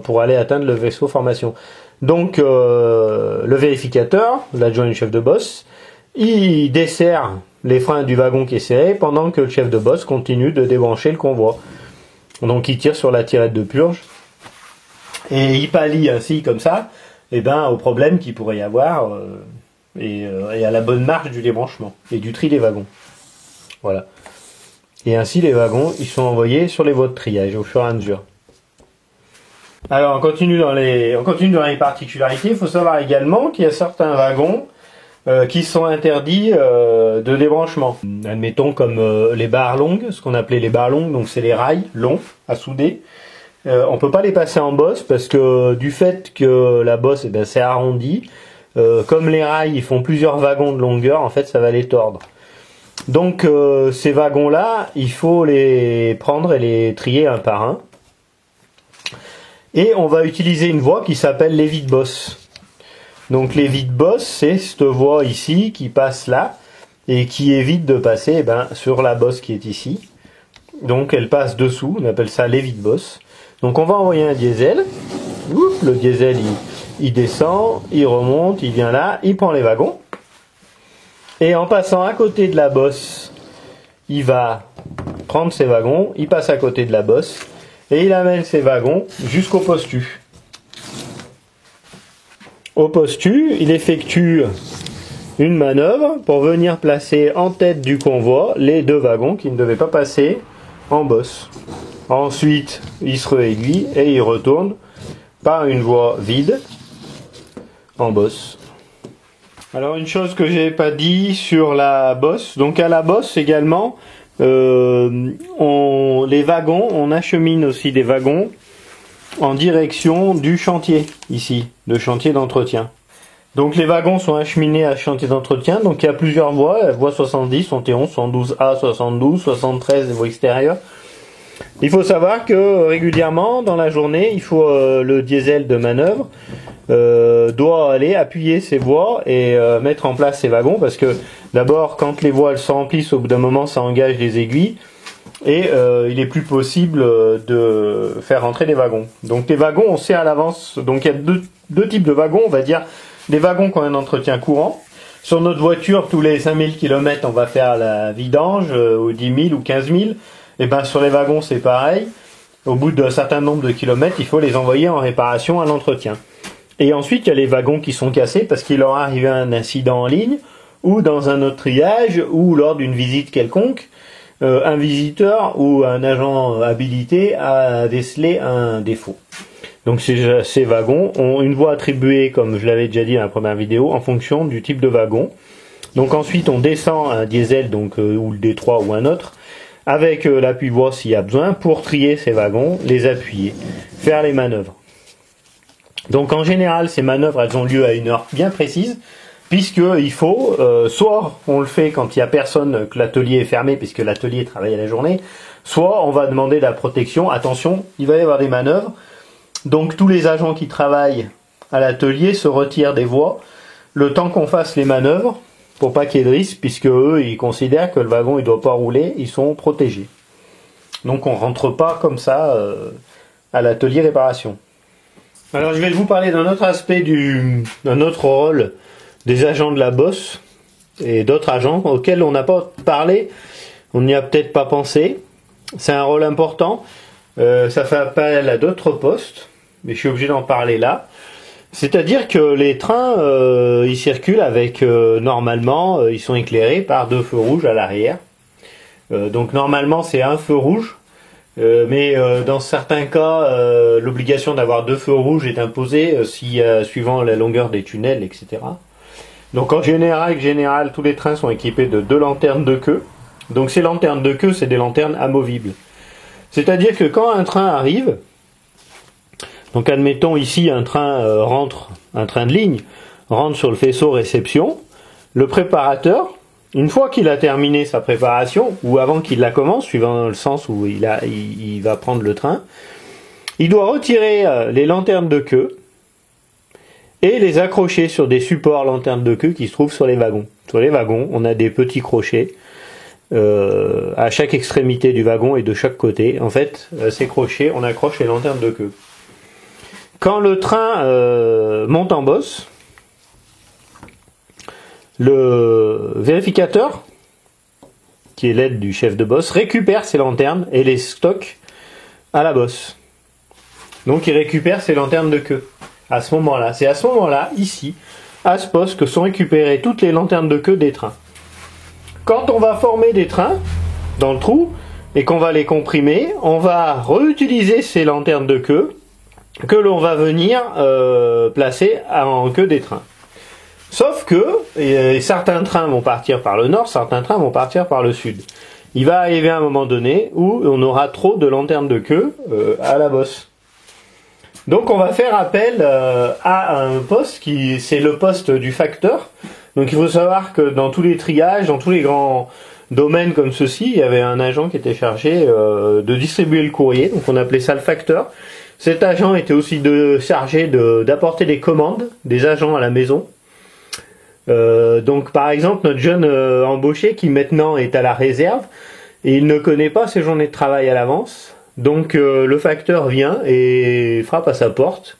pour aller atteindre le faisceau formation. Donc le vérificateur, l'adjoint du chef de bosse, il desserre les freins du wagon qui est serré pendant que le chef de bosse continue de débrancher le convoi. Donc il tire sur la tirette de purge. Et il pallie ainsi, comme ça, au problème qu'il pourrait y avoir et à la bonne marche du débranchement et du tri des wagons. Voilà. Et ainsi, les wagons, ils sont envoyés sur les voies de triage au fur et à mesure. Alors, on continue dans les particularités. Il faut savoir également qu'il y a certains wagons qui sont interdits de débranchement. Admettons comme les barres longues, ce qu'on appelait les barres longues, donc c'est les rails longs à souder. On peut pas les passer en bosse parce que du fait que la bosse c'est arrondi, comme les rails ils font plusieurs wagons de longueur, en fait ça va les tordre. Donc ces wagons là, il faut les prendre et les trier un par un. Et on va utiliser une voie qui s'appelle l'évite bosse. Donc l'évite bosse, c'est cette voie ici qui passe là et qui évite de passer sur la bosse qui est ici. Donc elle passe dessous, on appelle ça l'évite bosse. Donc on va envoyer un diesel. Ouf, le diesel il descend, il remonte, il vient là, il prend les wagons. Et en passant à côté de la bosse, il va prendre ses wagons, il passe à côté de la bosse et il amène ses wagons jusqu'au postu. Au postu, il effectue une manœuvre pour venir placer en tête du convoi les 2 wagons qui ne devaient pas passer en bosse. Ensuite, il se réaiguille et il retourne par une voie vide en bosse. Alors une chose que j'ai pas dit sur la bosse, donc à la bosse également, les wagons, on achemine aussi des wagons en direction du chantier ici, le chantier d'entretien. Donc les wagons sont acheminés à chantier d'entretien, donc il y a plusieurs voies, la voie 70, 71, 72A, 72, 73 des voies extérieures. Il faut savoir que régulièrement dans la journée, il faut le diesel de manœuvre doit aller appuyer ses voies et mettre en place ses wagons, parce que d'abord quand les voies elles se remplissent, au bout d'un moment ça engage les aiguilles et il est plus possible de faire rentrer des wagons. Donc les wagons on sait à l'avance, donc il y a deux types de wagons, on va dire des wagons qui ont un entretien courant. Sur notre voiture, tous les 5000 km on va faire la vidange, ou 10 000 ou 15 000. Et sur les wagons c'est pareil. Au bout d'un certain nombre de kilomètres, il faut les envoyer en réparation à l'entretien. Et ensuite, il y a les wagons qui sont cassés parce qu'il leur est arrivé un incident en ligne, ou dans un autre triage, ou lors d'une visite quelconque, un visiteur ou un agent habilité a décelé un défaut. Donc ces wagons ont une voie attribuée, comme je l'avais déjà dit dans la première vidéo, en fonction du type de wagon. Donc ensuite on descend un diesel, donc ou le D3 ou un autre, avec l'appui-voie s'il y a besoin, pour trier ces wagons, les appuyer, faire les manœuvres. Donc en général ces manœuvres elles ont lieu à une heure bien précise, puisqu'il faut, soit on le fait quand il n'y a personne, que l'atelier est fermé, puisque l'atelier travaille à la journée, soit on va demander de la protection, attention, il va y avoir des manœuvres, donc tous les agents qui travaillent à l'atelier se retirent des voies, le temps qu'on fasse les manœuvres, pour pas qu'il y ait de risque, puisque eux, ils considèrent que le wagon il doit pas rouler, ils sont protégés. Donc on rentre pas comme ça à l'atelier réparation. Alors je vais vous parler d'un autre aspect d'un autre rôle des agents de la bosse et d'autres agents auxquels on n'a pas parlé, on n'y a peut-être pas pensé. C'est un rôle important, ça fait appel à d'autres postes, mais je suis obligé d'en parler là. C'est-à-dire que les trains, ils circulent avec, normalement, ils sont éclairés par 2 feux rouges à l'arrière. Donc normalement c'est un feu rouge, mais dans certains cas, l'obligation d'avoir 2 feux rouges est imposée suivant la longueur des tunnels, etc. Donc en général, tous les trains sont équipés de 2 lanternes de queue. Donc ces lanternes de queue, c'est des lanternes amovibles. C'est-à-dire que quand un train arrive, donc admettons ici un train un train de ligne rentre sur le faisceau réception, le préparateur, une fois qu'il a terminé sa préparation, ou avant qu'il la commence, suivant le sens où il va prendre le train, il doit retirer les lanternes de queue et les accrocher sur des supports lanternes de queue qui se trouvent sur les wagons. Sur les wagons, on a des petits crochets à chaque extrémité du wagon et de chaque côté. En fait, ces crochets, on accroche les lanternes de queue. Quand le train monte en bosse, le vérificateur, qui est l'aide du chef de bosse, récupère ces lanternes et les stocke à la bosse. Donc il récupère ces lanternes de queue. À ce moment-là, c'est à ce moment-là, ici, à ce poste, que sont récupérées toutes les lanternes de queue des trains. Quand on va former des trains dans le trou et qu'on va les comprimer, on va réutiliser ces lanternes de queue que l'on va venir placer en queue des trains. Sauf que certains trains vont partir par le nord, certains trains vont partir par le sud. Il va arriver un moment donné où on aura trop de lanternes de queue à la bosse. Donc on va faire appel à un poste c'est le poste du facteur. Donc il faut savoir que dans tous les triages, dans tous les grands domaines comme ceci, il y avait un agent qui était chargé de distribuer le courrier. Donc on appelait ça le facteur. Cet agent était aussi chargé d'apporter des commandes des agents à la maison. Donc par exemple notre jeune embauché qui maintenant est à la réserve, et il ne connaît pas ses journées de travail à l'avance. Donc le facteur vient et frappe à sa porte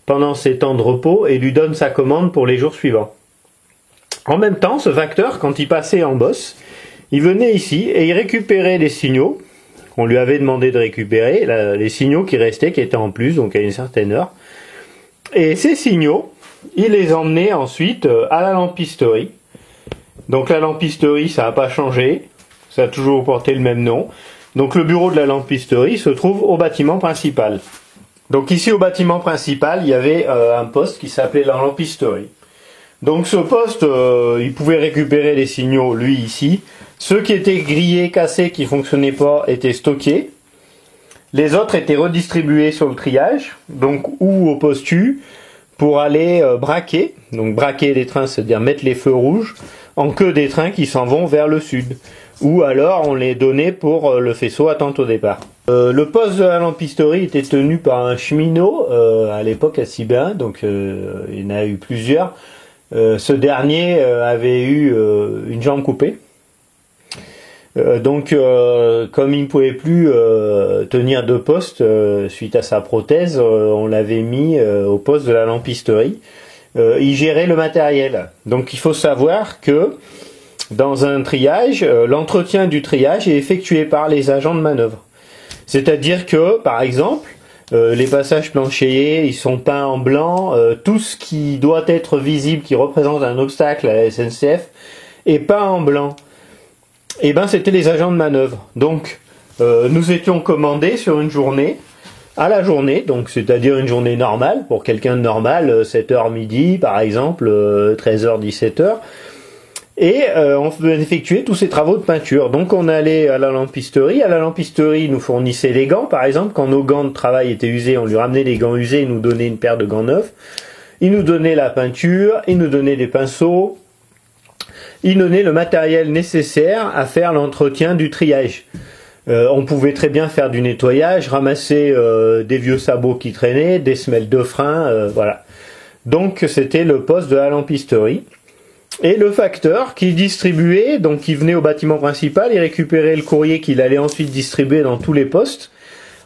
pendant ses temps de repos et lui donne sa commande pour les jours suivants. En même temps, ce facteur, quand il passait en bosse, il venait ici et il récupérait les signaux qu'on lui avait demandé de récupérer, les signaux qui restaient, qui étaient en plus, donc à une certaine heure. Et ces signaux, il les emmenait ensuite à la lampisterie. Donc la lampisterie, ça n'a pas changé, ça a toujours porté le même nom. Donc le bureau de la lampisterie se trouve au bâtiment principal. Donc ici au bâtiment principal, il y avait un poste qui s'appelait la lampisterie. Donc ce poste, il pouvait récupérer les signaux, lui ici. Ceux qui étaient grillés, cassés, qui fonctionnaient pas, étaient stockés. Les autres étaient redistribués sur le triage, donc ou au poste U, pour aller braquer. Donc braquer les trains, c'est-à-dire mettre les feux rouges en queue des trains qui s'en vont vers le sud. Ou alors on les donnait pour le faisceau attente au départ. Le poste de la lampisterie était tenu par un cheminot à l'époque à Sibéen, donc il y en a eu plusieurs. Ce dernier avait eu une jambe coupée. Donc comme il ne pouvait plus tenir 2 postes suite à sa prothèse, on l'avait mis au poste de la lampisterie. Il gérait le matériel. Donc il faut savoir que dans un triage, l'entretien du triage est effectué par les agents de manœuvre. C'est-à-dire que, par exemple, les passages planchéiers, ils sont peints en blanc. Tout ce qui doit être visible, qui représente un obstacle à la SNCF, est peint en blanc. Et ben, c'était les agents de manœuvre. Donc, nous étions commandés sur une journée, à la journée, donc c'est-à-dire une journée normale, pour quelqu'un de normal, 7h midi, par exemple, 13h, 17h. Et on effectuait tous ces travaux de peinture. Donc on allait à la lampisterie. À la lampisterie, ils nous fournissaient les gants, par exemple. Quand nos gants de travail étaient usés, on lui ramenait les gants usés, ils nous donnaient une paire de gants neufs. Ils nous donnaient la peinture, ils nous donnaient des pinceaux, ils nous donnaient le matériel nécessaire à faire l'entretien du triage. On pouvait très bien faire du nettoyage, ramasser des vieux sabots qui traînaient, des semelles de frein, voilà. Donc c'était le poste de la lampisterie. Et le facteur qui distribuait, donc qui venait au bâtiment principal, il récupérait le courrier qu'il allait ensuite distribuer dans tous les postes.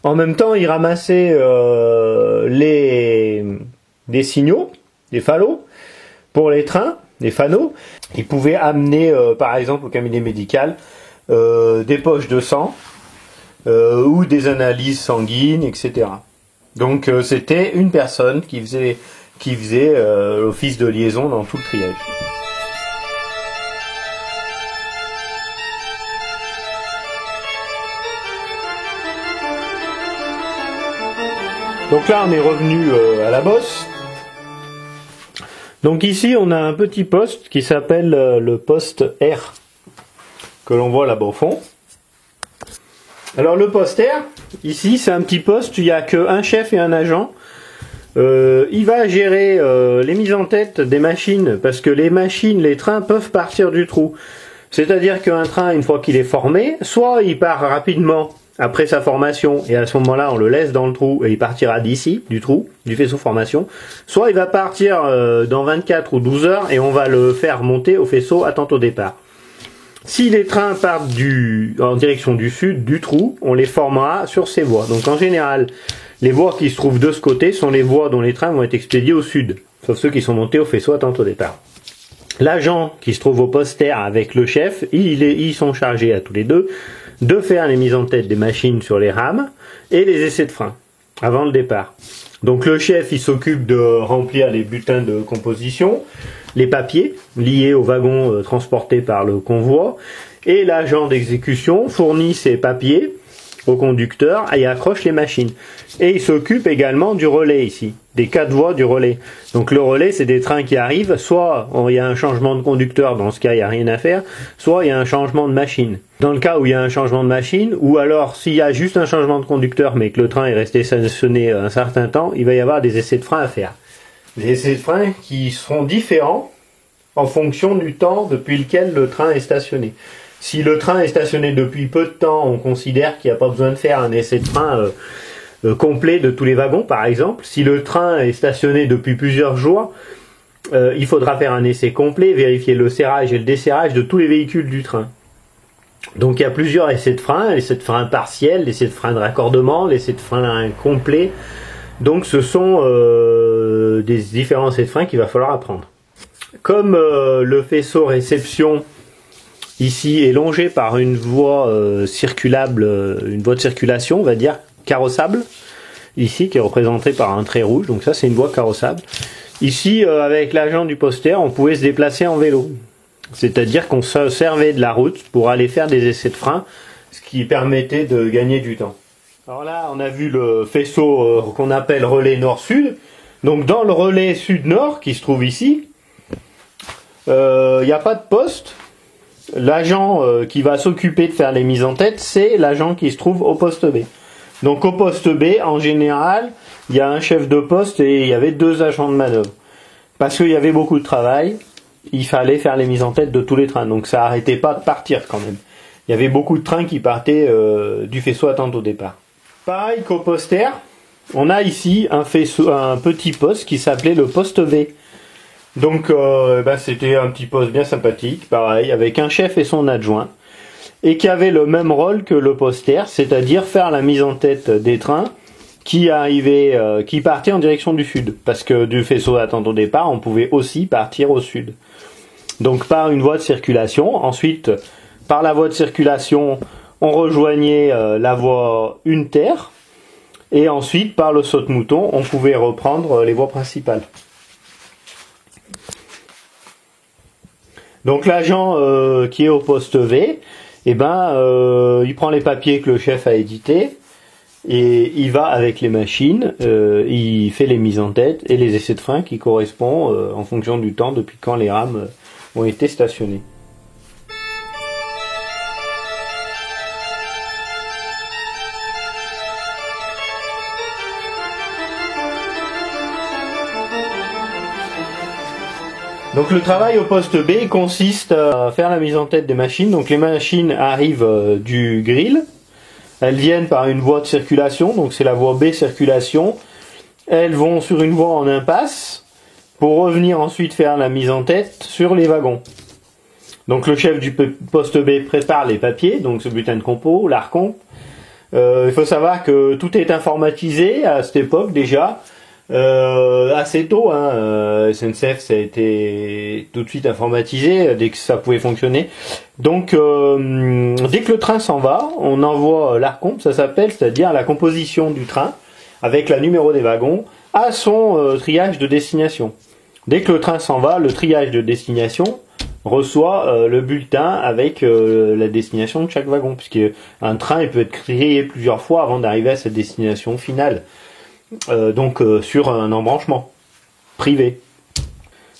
En même temps, il ramassait des signaux, des phalos, pour les trains, des fanaux. Il pouvait amener, par exemple, au cabinet médical, des poches de sang, ou des analyses sanguines, etc. Donc c'était une personne qui faisait l'office de liaison dans tout le triage. Donc là on est revenu à la bosse. Donc ici on a un petit poste qui s'appelle le poste R, que l'on voit là-bas au fond. Alors le poste R, ici c'est un petit poste, il n'y a qu'un chef et un agent. Il va gérer les mises en tête des machines, parce que les machines, les trains peuvent partir du trou. C'est-à-dire qu'un train, une fois qu'il est formé, soit il part rapidement après sa formation, et à ce moment-là on le laisse dans le trou et il partira d'ici, du trou, du faisceau formation, soit il va partir dans 24 ou 12 heures et on va le faire monter au faisceau attente au départ. Si les trains partent en direction du sud, du trou, on les formera sur ces voies. Donc en général, les voies qui se trouvent de ce côté sont les voies dont les trains vont être expédiés au sud, sauf ceux qui sont montés au faisceau attente au départ. L'agent qui se trouve au poste R avec le chef, ils sont chargés à tous les deux de faire les mises en tête des machines sur les rames et les essais de frein avant le départ. Donc le chef, il s'occupe de remplir les bulletins de composition, les papiers liés au wagon transporté par le convoi, et l'agent d'exécution fournit ces papiers au conducteur et accroche les machines. Et il s'occupe également du relais ici, des 4 voies du relais. Donc le relais, c'est des trains qui arrivent, soit il y a un changement de conducteur, dans ce cas il n'y a rien à faire, soit il y a un changement de machine. Dans le cas où il y a un changement de machine, ou alors s'il y a juste un changement de conducteur mais que le train est resté stationné un certain temps, il va y avoir des essais de frein à faire. Des essais de frein qui seront différents en fonction du temps depuis lequel le train est stationné. Si le train est stationné depuis peu de temps, on considère qu'il n'y a pas besoin de faire un essai de frein complet de tous les wagons, par exemple. Si le train est stationné depuis plusieurs jours, il faudra faire un essai complet, vérifier le serrage et le desserrage de tous les véhicules du train. Donc il y a plusieurs essais de frein, l'essai de frein partiel, l'essai de frein de raccordement, l'essai de frein complet. Donc ce sont des différents essais de frein qu'il va falloir apprendre. Comme le faisceau réception ici est longé par une voie circulable, une voie de circulation, on va dire, carrossable, ici, qui est représentée par un trait rouge, donc ça c'est une voie carrossable. Ici, avec l'agent du poster, on pouvait se déplacer en vélo. C'est-à-dire qu'on se servait de la route pour aller faire des essais de frein, ce qui permettait de gagner du temps. Alors là, on a vu le faisceau qu'on appelle relais nord-sud. Donc dans le relais sud-nord, qui se trouve ici, il n'y a pas de poste. L'agent qui va s'occuper de faire les mises en tête, c'est l'agent qui se trouve au poste B. Donc au poste B, en général, il y a un chef de poste et il y avait 2 agents de manœuvre. Parce qu'il y avait beaucoup de travail, il fallait faire les mises en tête de tous les trains. Donc ça n'arrêtait pas de partir quand même. Il y avait beaucoup de trains qui partaient du faisceau attente au départ. Pareil qu'au poste R, on a ici un petit poste qui s'appelait le poste V. Donc c'était un petit poste bien sympathique, pareil, avec un chef et son adjoint, et qui avait le même rôle que le poste R, c'est-à-dire faire la mise en tête des trains qui partaient en direction du sud, parce que du faisceau d'attente au départ, on pouvait aussi partir au sud. Donc par une voie de circulation, ensuite par la voie de circulation, on rejoignait la voie une terre, et ensuite par le saute-mouton on pouvait reprendre les voies principales. Donc l'agent qui est au poste V, il prend les papiers que le chef a édités, et il va avec les machines, il fait les mises en tête et les essais de frein qui correspondent en fonction du temps depuis quand les rames ont été stationnées. Donc le travail au poste B consiste à faire la mise en tête des machines. Donc les machines arrivent du grill. Elles viennent par une voie de circulation, donc c'est la voie B circulation. Elles vont sur une voie en impasse pour revenir ensuite faire la mise en tête sur les wagons. Donc le chef du poste B prépare les papiers, donc ce bulletin de compo, l'ARCOMP. Il faut savoir que tout est informatisé à cette époque déjà, assez tôt. SNCF, ça a été tout de suite informatisé dès que ça pouvait fonctionner. Donc dès que le train s'en va, on envoie l'ARCOMP, ça s'appelle, c'est-à-dire la composition du train avec la numéro des wagons à son triage de destination. Dès que le train s'en va, le triage de destination reçoit le bulletin avec la destination de chaque wagon, puisque un train il peut être trié plusieurs fois avant d'arriver à sa destination finale, sur un embranchement privé.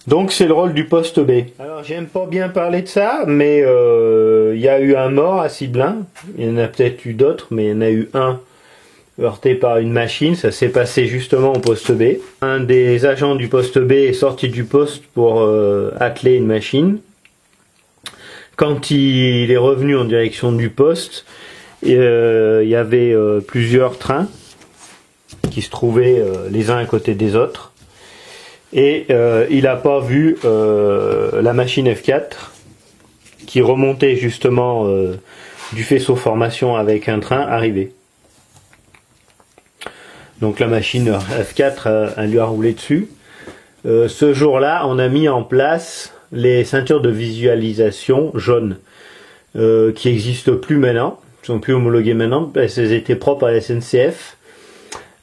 Donc c'est le rôle du poste B. Alors j'aime pas bien parler de ça, mais il y a eu un mort à Ciblin, il y en a peut-être eu d'autres, mais il y en a eu un heurté par une machine, ça s'est passé justement au poste B. Un des agents du poste B est sorti du poste pour atteler une machine. Quand il est revenu en direction du poste, il y avait plusieurs trains qui se trouvaient les uns à côté des autres. Et il n'a pas vu la machine F4 qui remontait justement du faisceau formation avec un train arriver. Donc la machine F4 elle lui a roulé dessus. Ce jour-là, on a mis en place les ceintures de visualisation jaunes qui n'existent plus maintenant, qui sont plus homologuées maintenant, parce qu'elles étaient propres à la SNCF.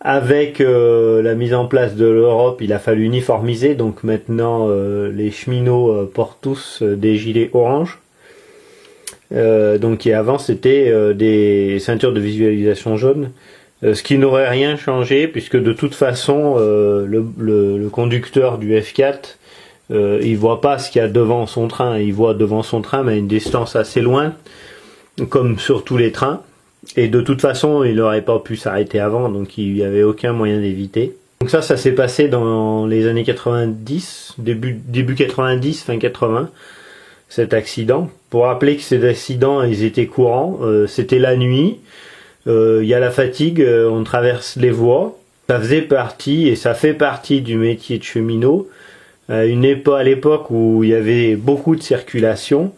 Avec la mise en place de l'Europe, il a fallu uniformiser, donc maintenant les cheminots portent tous des gilets orange. Donc et avant c'était des ceintures de visualisation jaune, ce qui n'aurait rien changé puisque de toute façon le conducteur du F4 il voit pas ce qu'il y a devant son train, il voit devant son train mais à une distance assez loin, comme sur tous les trains. Et de toute façon, il n'aurait pas pu s'arrêter avant, donc il n'y avait aucun moyen d'éviter. Donc ça s'est passé dans les années 90, début 90, fin 80, cet accident. Pour rappeler que ces accidents, ils étaient courants, c'était la nuit, il y a la fatigue, on traverse les voies. Ça faisait partie, et ça fait partie du métier de cheminot. À l'époque où il y avait beaucoup de circulation,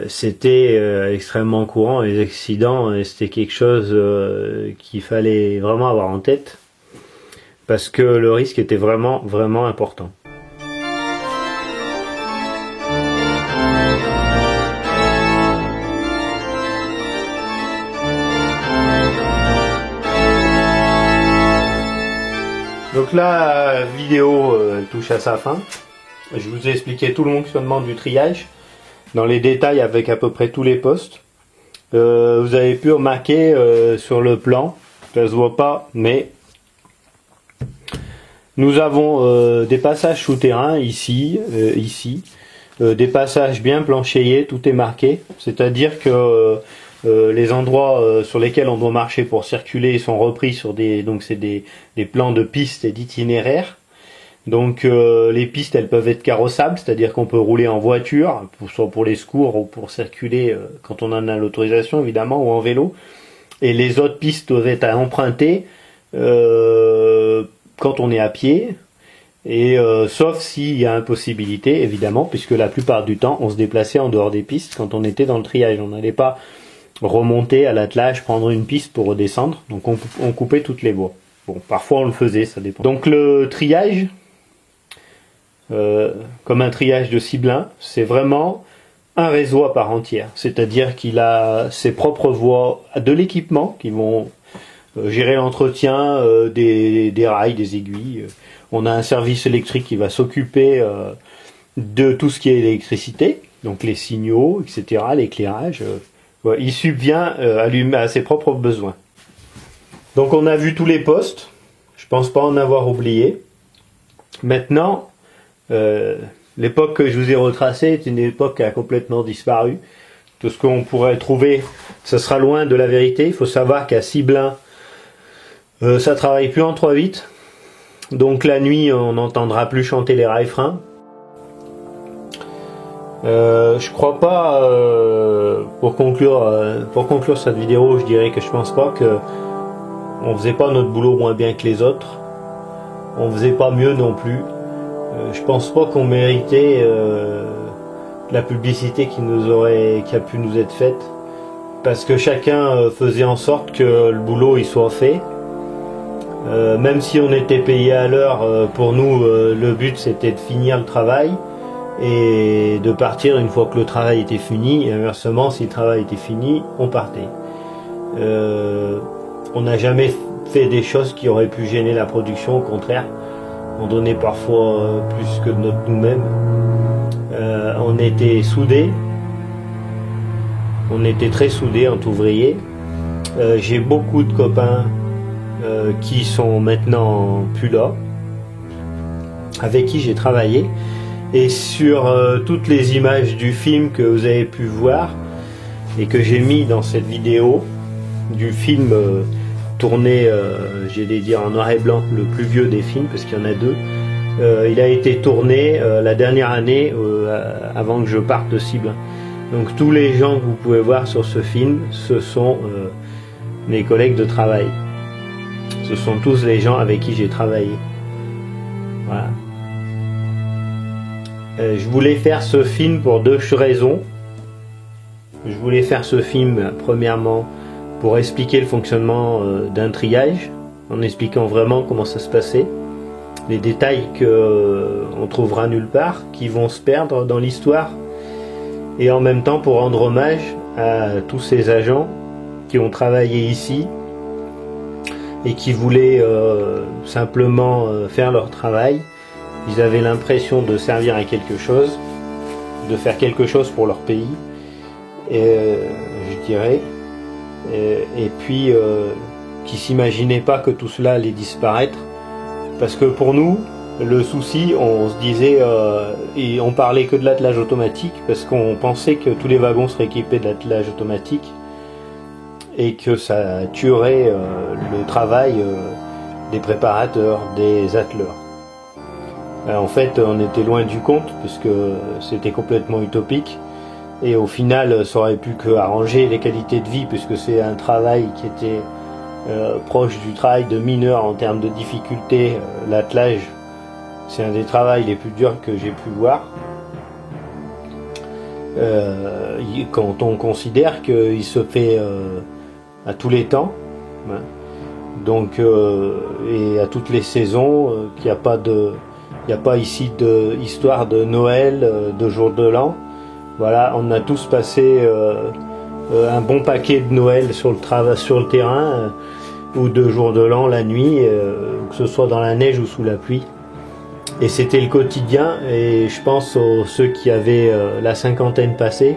c'était extrêmement courant, les accidents, et c'était quelque chose qu'il fallait vraiment avoir en tête parce que le risque était vraiment important. Donc là, la vidéo elle touche à sa fin. Je vous ai expliqué tout le fonctionnement du triage dans les détails avec à peu près tous les postes. Vous avez pu remarquer sur le plan, ça se voit pas, mais nous avons des passages souterrains ici, des passages bien planchéiés, tout est marqué, c'est-à-dire que les endroits sur lesquels on doit marcher pour circuler sont repris sur des plans de pistes et d'itinéraires. Donc les pistes elles peuvent être carrossables, c'est-à-dire qu'on peut rouler en voiture, soit pour les secours ou pour circuler quand on en a l'autorisation évidemment, ou en vélo. Et les autres pistes doivent être à emprunter quand on est à pied, et sauf s'il y a impossibilité évidemment, puisque la plupart du temps on se déplaçait en dehors des pistes quand on était dans le triage. On n'allait pas remonter à l'attelage, prendre une piste pour redescendre, donc on coupait toutes les voies. Bon, parfois on le faisait, ça dépend. Donc le triage, comme un triage de Ciblin, c'est vraiment un réseau à part entière, c'est-à-dire qu'il a ses propres voies de l'équipement qui vont gérer l'entretien des rails, des aiguilles. On a un service électrique qui va s'occuper de tout ce qui est électricité, donc les signaux, etc., l'éclairage. Il subvient à ses propres besoins. Donc on a vu tous les postes, je pense pas en avoir oublié. Maintenant, l'époque que je vous ai retracée est une époque qui a complètement disparu. Tout ce qu'on pourrait trouver, ce sera loin de la vérité. Il faut savoir qu'à Ciblin, ça travaille plus en 3/8. Donc la nuit, on n'entendra plus chanter les rails-freins. Je crois pas, pour conclure cette vidéo, je dirais que je pense pas que on faisait pas notre boulot moins bien que les autres. On faisait pas mieux non plus. Je pense pas qu'on méritait la publicité qui a pu nous être faite, parce que chacun faisait en sorte que le boulot il soit fait. Même si on était payé à l'heure, pour nous le but c'était de finir le travail et de partir une fois que le travail était fini, et inversement si le travail était fini, on partait. On n'a jamais fait des choses qui auraient pu gêner la production, au contraire. On donnait parfois plus que de nous-mêmes. On était soudés. On était très soudés entre ouvriers. J'ai beaucoup de copains qui sont maintenant plus là, avec qui j'ai travaillé. Et sur toutes les images du film que vous avez pu voir et que j'ai mis dans cette vidéo, du film tourné, j'allais dire en noir et blanc, le plus vieux des films, parce qu'il y en a deux. Il a été tourné la dernière année avant que je parte de Ciblin. Donc tous les gens que vous pouvez voir sur ce film, ce sont mes collègues de travail. Ce sont tous les gens avec qui j'ai travaillé. Voilà. Je voulais faire ce film pour deux raisons. Je voulais faire ce film, premièrement, pour expliquer le fonctionnement d'un triage, en expliquant vraiment comment ça se passait, les détails qu'on trouvera nulle part, qui vont se perdre dans l'histoire, et en même temps pour rendre hommage à tous ces agents qui ont travaillé ici et qui voulaient simplement faire leur travail. Ils avaient l'impression de servir à quelque chose, de faire quelque chose pour leur pays, je dirais, et puis qui s'imaginaient pas que tout cela allait disparaître, parce que pour nous, le souci, on se disait, et on parlait que de l'attelage automatique, parce qu'on pensait que tous les wagons seraient équipés de l'attelage automatique, et que ça tuerait le travail des préparateurs, des atteleurs. En fait, on était loin du compte, puisque c'était complètement utopique, et au final, ça aurait pu que arranger les qualités de vie, puisque c'est un travail qui était proche du travail de mineur en termes de difficulté. L'attelage, c'est un des travails les plus durs que j'ai pu voir. Quand on considère qu'il se fait à tous les temps, hein, donc et à toutes les saisons, qu'il n'y a pas de il n'y a pas ici d'histoire de Noël, de jour de l'an. Voilà, on a tous passé un bon paquet de Noël sur le terrain, ou de jour de l'an la nuit, que ce soit dans la neige ou sous la pluie. Et c'était le quotidien, et je pense aux ceux qui avaient la cinquantaine passée,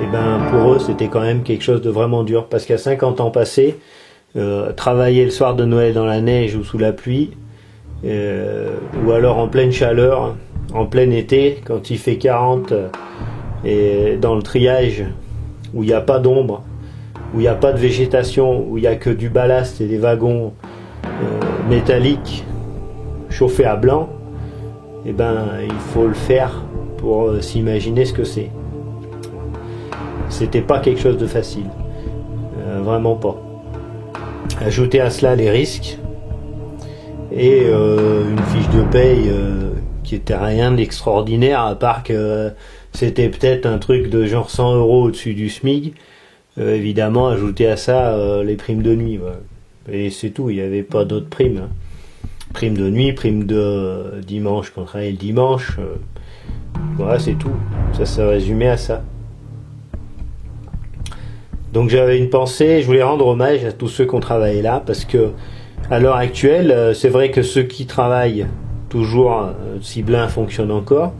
et ben pour eux c'était quand même quelque chose de vraiment dur, parce qu'à 50 ans passés, travailler le soir de Noël dans la neige ou sous la pluie, ou alors en pleine chaleur, en plein été, quand il fait 40, et dans le triage, où il n'y a pas d'ombre, où il n'y a pas de végétation, où il n'y a que du ballast et des wagons métalliques chauffés à blanc, et ben il faut le faire pour s'imaginer ce que c'est. C'était pas quelque chose de facile, vraiment pas. Ajouter à cela les risques, et une fiche de paye qui était rien d'extraordinaire, à part que c'était peut-être un truc de genre 100 € au-dessus du SMIC. Évidemment, ajouter à ça les primes de nuit, voilà. Et c'est tout, il n'y avait pas d'autres primes, hein. Prime de nuit, prime de dimanche, quand on travaillait le dimanche, Voilà, c'est tout. Ça se résumait à ça. Donc j'avais une pensée, je voulais rendre hommage à tous ceux qui ont travaillé là, parce que à l'heure actuelle, c'est vrai que ceux qui travaillent toujours, Ciblin fonctionne encore,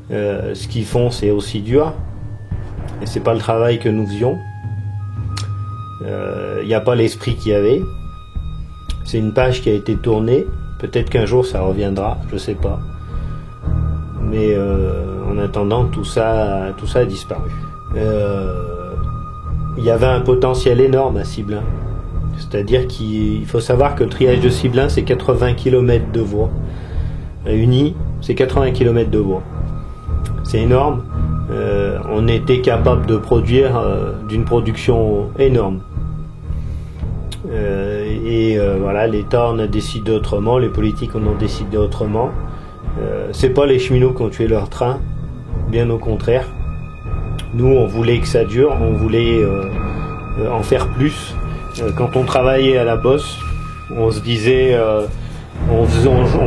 ce qu'ils font c'est aussi dur, et c'est pas le travail que nous faisions. Il n'y a pas l'esprit qu'il y avait. C'est une page qui a été tournée, peut-être qu'un jour ça reviendra, je sais pas. Mais en attendant, tout ça a disparu. Il y avait un potentiel énorme à Ciblin. C'est-à-dire qu'il faut savoir que le triage de Ciblin, c'est 80 km de voies. Réunis, c'est 80 km de voies. C'est énorme. On était capable de produire d'une production énorme. Voilà, l'État en a décidé autrement, les politiques en ont décidé autrement. C'est pas les cheminots qui ont tué leur train, bien au contraire. Nous, on voulait que ça dure, on voulait en faire plus. Quand on travaillait à la bosse, on se disait, on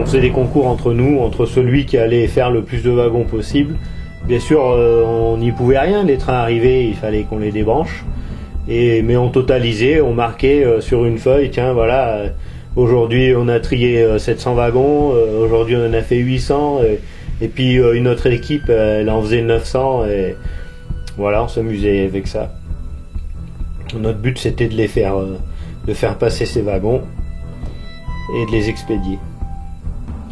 faisait des concours entre nous, entre celui qui allait faire le plus de wagons possible. Bien sûr, on n'y pouvait rien, les trains arrivaient, il fallait qu'on les débranche. Mais on totalisait, on marquait sur une feuille, tiens voilà, aujourd'hui on a trié 700 wagons, aujourd'hui on en a fait 800, et puis une autre équipe, elle en faisait 900, et voilà, on s'amusait avec ça. Notre but c'était de faire passer ces wagons et de les expédier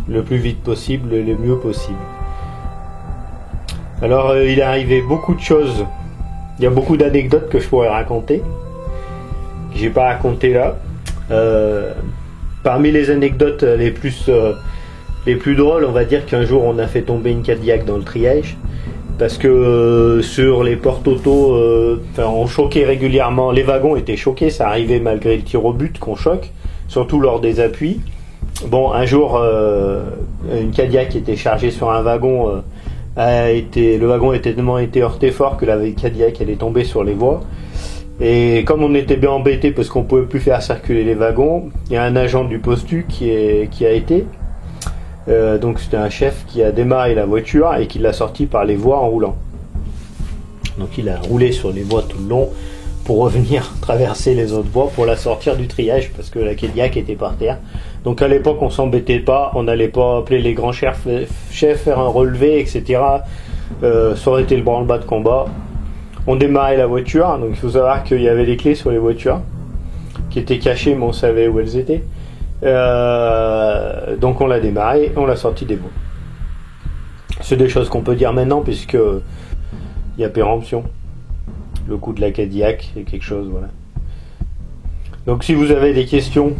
le plus vite possible, le mieux possible. Alors il est arrivé beaucoup de choses, il y a beaucoup d'anecdotes que je pourrais raconter, que j'ai pas raconté là. Parmi les anecdotes les plus drôles, on va dire qu'un jour on a fait tomber une Cadillac dans le triage. Parce que sur les portes auto, on choquait régulièrement, les wagons étaient choqués, ça arrivait malgré le tir au but qu'on choque, surtout lors des appuis. Bon, un jour, une Cadillac qui était chargée sur un wagon, le wagon était tellement heurté fort que la Cadillac elle est tombée sur les voies. Et comme on était bien embêté parce qu'on pouvait plus faire circuler les wagons, il y a un agent du postu qui a été. Donc c'était un chef qui a démarré la voiture et qui l'a sortie par les voies en roulant. Donc il a roulé sur les voies tout le long pour revenir traverser les autres voies pour la sortir du triage parce que la Cadillac était par terre. Donc à l'époque on s'embêtait pas, on n'allait pas appeler les grands chefs, faire un relevé, etc. Ça aurait été le branle-bas de combat. On démarrait la voiture, donc il faut savoir qu'il y avait des clés sur les voitures qui étaient cachées mais on savait où elles étaient. Donc on l'a démarré, on l'a sorti des voies. C'est des choses qu'on peut dire maintenant puisque il y a péremption. Le coup de la Cadillac, c'est quelque chose, voilà. Donc si vous avez des questions,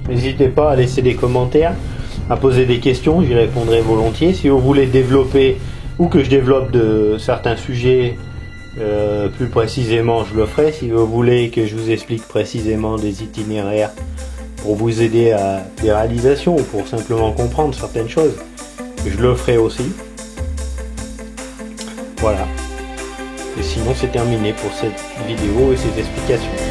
n'hésitez pas à laisser des commentaires, à poser des questions, j'y répondrai volontiers. Si vous voulez développer ou que je développe de certains sujets plus précisément, je le ferai. Si vous voulez que je vous explique précisément des itinéraires pour vous aider à des réalisations ou pour simplement comprendre certaines choses, je le ferai aussi. Voilà. Et sinon c'est terminé pour cette vidéo et ces explications.